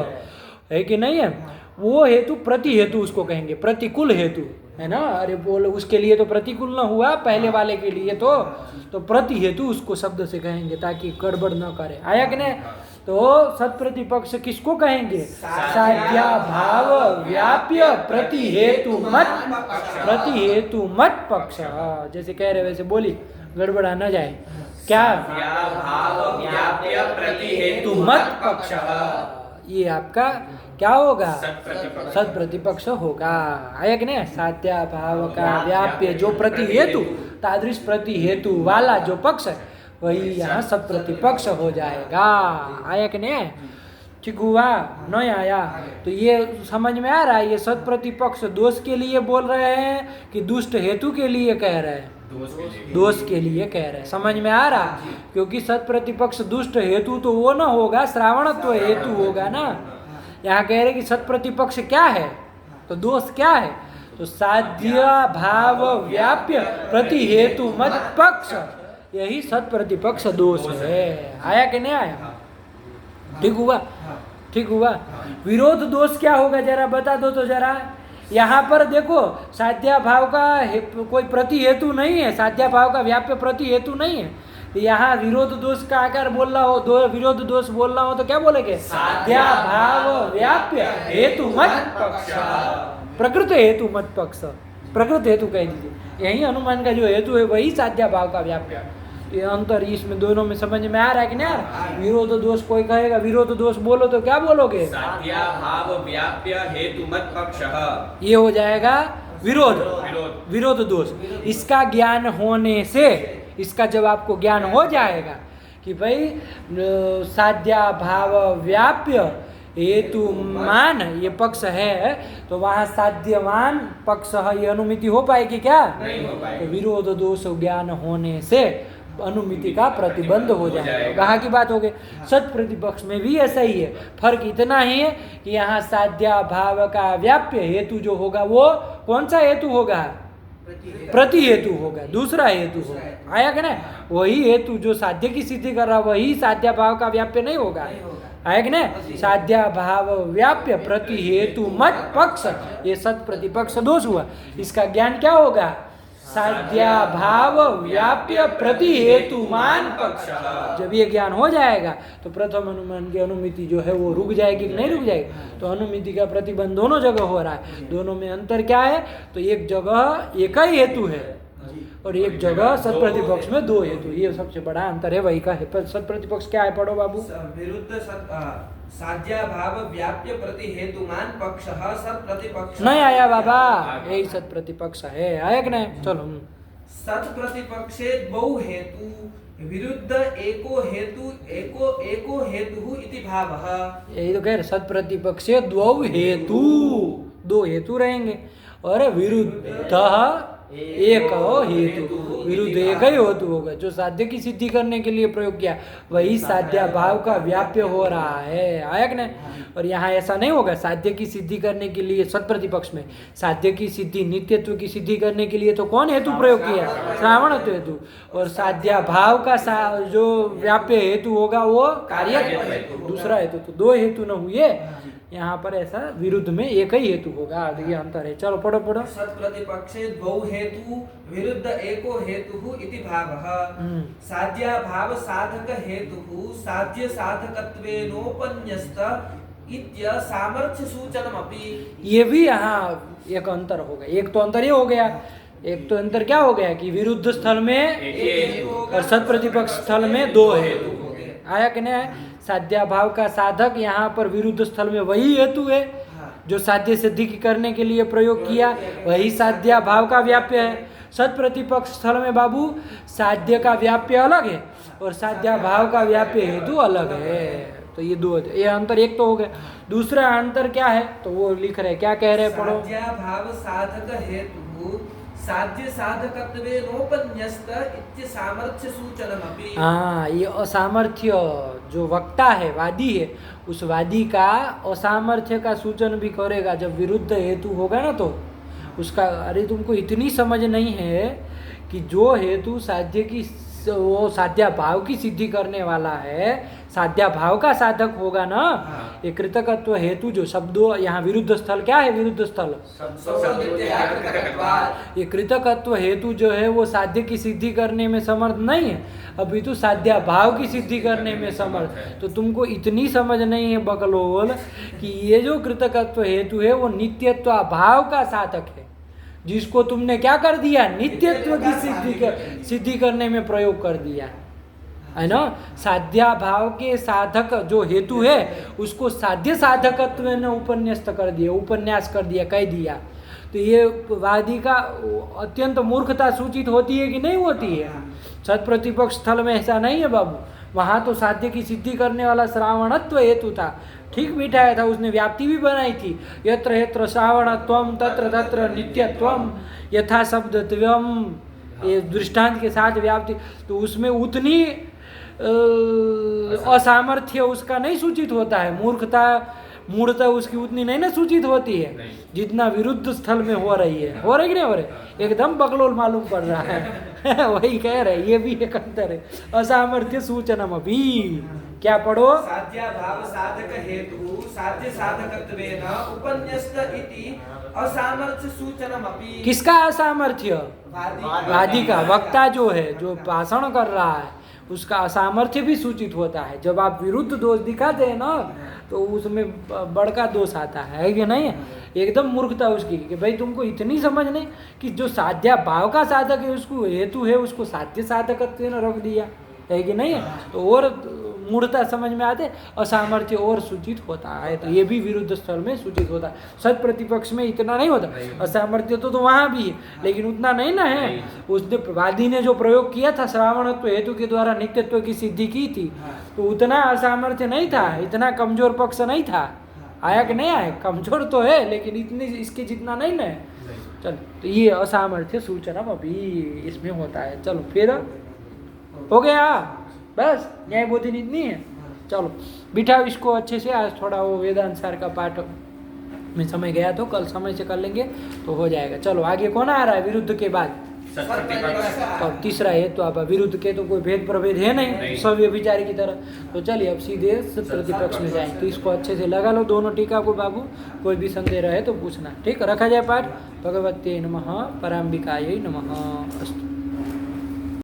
है कि नहीं है, वो हेतु प्रति हेतु उसको कहेंगे, प्रतिकूल हेतु है ना। अरे बोल, उसके लिए तो प्रतिकूल न हुआ, पहले वाले के लिए तो प्रति हेतु उसको शब्द से कहेंगे ताकि गड़बड़ न करे। आया कि नहीं? तो सत प्रतिपक्ष किसको कहेंगे? साध्या भाव व्याप्य प्रति हेतु मत पक्ष। जैसे कह रहे वैसे बोली, गड़बड़ा न जाए। क्या? भाव व्याप्य प्रति हेतु मत पक्ष। ये आपका क्या होगा? सत प्रतिपक्ष होगा। आया कि नहीं? साध्या भाव का व्याप्य जो प्रति हेतु, तादृश प्रति हेतु वाला जो पक्ष है वही यहाँ सत प्रतिपक्ष हो जाएगा। आया कि नहीं? ठीक हुआ? नहीं आया? तो ये समझ में आ रहा है, ये सत प्रतिपक्ष दोष के लिए बोल रहे हैं कि दुष्ट हेतु के लिए कह रहे हैं? दोष के लिए कह रहे हैं। समझ में आ रहा? क्योंकि सत प्रतिपक्ष दुष्ट हेतु तो वो ना होगा, श्रावणत्व हेतु होगा ना। यहाँ कह रहे कि सत प्रतिपक्ष क्या है, तो दोष क्या है, तो साध्य भाव व्याप्य प्रति हेतु मत पक्ष, यही सत प्रतिपक्ष दोष है। आया कि नहीं आया? ठीक हुआ? ठीक हुआ? विरोध दोष क्या होगा जरा बता दो तो जरा। यहाँ पर देखो साध्या भाव का कोई प्रति हेतु नहीं है, साध्या भाव का व्याप्य प्रति हेतु नहीं है। यहाँ विरोध दोष का आकार बोल रहा हो, विरोध दोष बोल रहा हो तो क्या बोलेंगे? साध्या भाव व्याप्य हेतु मत पक्ष, प्रकृत हेतु मत पक्ष, प्रकृत हेतु कह दीजिए। यही अनुमान का जो हेतु है वही साध्या भाव का व्याप्य। ये अंतर इसमें दोनों में समझ में आ रहा है कि नहीं आ रहा? विरोध दोष कोई कहेगा विरोध दोष बोलो तो क्या बोलोगे? साध्या भाव व्याप्य हेतु मत पक्ष, ये हो जाएगा विरोध, विरोध दोष। इसका ज्ञान होने से, इसका जब आपको ज्ञान हो जाएगा कि भाई साध्या भाव व्याप्य हेतु मान ये पक्ष है, तो वहाँ साध्यवान पक्ष है, ये अनुमिति हो पाएगी क्या? नहीं हो पाएगी। तो विरोध दोष ज्ञान होने से अनुमिति का प्रतिबंध हो जाएगा। कहाँ की बात हो गई? सत प्रतिपक्ष में भी ऐसा ही है। फर्क इतना ही है कि यहाँ साध्या भाव का व्याप्य हेतु जो होगा वो कौन सा हेतु होगा? प्रति हेतु होगा, दूसरा हेतु होगा। आया कि नहीं? वही हेतु जो साध्य की सिद्धि कर रहा वही साध्या भाव का व्याप्य नहीं होगा। आया कि नहीं? साध्या भाव व्याप्य प्रति हेतु मत पक्ष, ये सत प्रतिपक्ष दोष हुआ। इसका ज्ञान क्या होगा? साध्या भाव व्याप्य प्रति हेतु मान पक्ष। जब ये ज्ञान हो जाएगा तो प्रथम अनुमान की अनुमिति जो है वो रुक जाएगी कि नहीं रुक जाएगी? तो अनुमिति का प्रतिबंध दोनों जगह हो रहा है। दोनों में अंतर क्या है? तो एक जगह एक ही हेतु है और एक जगह सत प्रतिपक्ष में दो हेतु। ये सबसे बड़ा अंतर है, वही का है। सत प्रतिपक्ष क्या है? पढ़ो बाबू। विरुद्ध साध्या भाव व्याप्य प्रति हेतुमान पक्ष सत प्रतिपक्ष। नहीं आया बाबा, यही सत प्रतिपक्ष है। आया कि नहीं? चलो। सत प्रतिपक्षे बहु हेतु विरुद्ध एको हेतु इति भावः। यही तो कह रहे, सत प्रतिपक्षे द्वौ हेतु, दो हेतु रहेंगे और विरुद्ध एक हेतु, विरुद्ध एक ही हेतु होगा। जो साध्य की सिद्धि करने के लिए प्रयोग किया वही साध्या भाव का व्याप्य हो रहा है। आया कि नहीं? और यहाँ ऐसा नहीं होगा। साध्य की सिद्धि करने के लिए सत प्रतिपक्ष में साध्य की सिद्धि, नित्यत्व की सिद्धि करने के लिए तो कौन हेतु प्रयोग किया? श्रावणत्व हेतु। और साध्या भाव का जो व्याप्य हेतु होगा वो कार्य दूसरा हेतु। तो दो हेतु न हुए, यहाँ पर ऐसा विरुद्ध में एक ही हेतु होगा। ये अंतर है। चलो पढ़ो पढ़ो। सत प्रतिपक्षे द्वौ हेतु विरुद्ध एको हेतु इति भावः। साध्या भाव साधक हेतु साध्य साधकत्वेनोपन्यस्त इत्य सामर्थ्य सूचनमपि। ये भी यहाँ एक अंतर होगा। एक तो अंतर ये हो गया, एक तो अंतर क्या हो गया कि विरुद्ध स्थल में एक और सत प्रतिपक्ष स्थल में दो हेतु। आया कि नहीं? साध्या भाव का साधक यहाँ पर विरुद्ध स्थल में वही हेतु है जो साध्य सिद्धि करने के लिए प्रयोग किया, वही साध्या भाव का व्याप्य है। सत प्रतिपक्ष स्थल में बाबू साध्य का व्याप्य अलग है और साध्या भाव का व्याप्य हेतु अलग है। तो ये दो, ये अंतर एक तो हो गया। दूसरा अंतर क्या है? तो वो लिख रहे, क्या कह रहे हैं? पढ़ो। साध्या भाव साधक हेतु साध्य साधकत्वेनोपन्यस्त इत्य सामर्थ्य सूचनमपि। हाँ, ये असामर्थ्य जो वक्ता है, वादी है, उस वादी का असामर्थ्य का सूचन भी करेगा। जब विरुद्ध हेतु होगा ना तो उसका, अरे तुमको इतनी समझ नहीं है कि जो हेतु साध्य की, वो साध्या भाव की सिद्धि करने वाला है, साध्या भाव का साधक होगा ना। ये कृतकत्व हेतु जो शब्दों, यहाँ विरुद्ध स्थल क्या है? विरुद्ध स्थल ये कृतकत्व हेतु जो है वो साध्य की सिद्धि करने में समर्थ नहीं है, अभी तो साध्या भाव की सिद्धि करने में समर्थ। तो तुमको इतनी समझ नहीं है बकलोल कि ये जो कृतकत्व हेतु है वो नित्यत्व भाव का साधक है, जिसको तुमने क्या कर दिया? नित्यत्व की सिद्धि करने में प्रयोग कर दिया है ना। साध्या भाव के साधक जो हेतु है उसको साध्य साधकत्व ने उपन्यस्त कर दिया, उपन्यास कर दिया, कह दिया। तो ये वादी का अत्यंत मूर्खता सूचित होती है कि नहीं होती है? सत प्रतिपक्ष स्थल में ऐसा नहीं है बाबू। वहाँ तो साध्य की सिद्धि करने वाला श्रावणत्व हेतु था, ठीक बिठाया था, उसने व्याप्ति भी बनाई थी। यत्र यत्र श्रावणत्वम तत्र तत्र नित्यत्वम यथा शब्दत्वम ये दृष्टांत के साथ व्याप्ति, तो उसमें उतनी असामर्थ्य उसका नहीं सूचित होता है, मूर्खता मूर्ता उसकी उतनी नहीं ना सूचित होती है जितना विरुद्ध स्थल में हो रही है। हो रही कि नहीं हो रही? एकदम बकलोल मालूम पड़ रहा है वही कह रहे, ये भी एक अंतर है। असामर्थ्य सूचनम अभी क्या पढ़ो? साध्या भाव साधक हेतु साध्य साधकत्वेन उपन्यस्त इति असामर्थ्य सूचनम अपि। किसका असामर्थ्य? वादी का, वक्ता जो है, जो भाषण कर रहा है, उसका असामर्थ्य भी सूचित होता है। जब आप विरुद्ध दोष दिखाते हैं ना, तो उसमें बड़का दोष आता है कि नहीं? एकदम मूर्खता उसकी कि भाई तुमको इतनी समझ नहीं कि जो साध्या भाव का साधक है उसको हेतु है, उसको साध्य साधकत्व ने रख दिया है कि नहीं? तो और मूर्खता समझ में आते, असामर्थ्य और सूचित होता है। तो ये भी विरुद्ध स्थल में सूचित होता है। सत प्रतिपक्ष में इतना नहीं होता, असामर्थ्य तो वहाँ भी है लेकिन उतना नहीं ना है। उसने वादी ने जो प्रयोग किया था श्रावणत्व हेतु के द्वारा नित्यत्व की सिद्धि की थी, तो उतना असामर्थ्य नहीं था, इतना कमजोर पक्ष नहीं था। आया कि नहीं आया? कमजोर तो है लेकिन इतनी इसके जितना नहीं ना है। चलो, तो ये असामर्थ्य सूचना अभी इसमें होता है। चलो फिर हो गया, बस न्याय बोधिनी इतनी है। चलो बिठाओ इसको अच्छे से। आज थोड़ा वो वेदांत सार का पाठ में समय गया, तो कल समय से कर लेंगे तो हो जाएगा। चलो आगे कौन आ रहा है विरुद्ध के बाद? और तीसरा है तो अब विरुद्ध के तो कोई भेद प्रभेद है नहीं, सब व्यभिचारी की तरह। तो चलिए अब सीधे प्रतिपक्ष में जाएं। तो इसको अच्छे से लगा लो दोनों टीका को बाबू, कोई भी संदेह रहे तो पूछना। ठीक, रखा जाए पाठ। भगवते नमः, पराम्बिकायै नमः। अस्तु।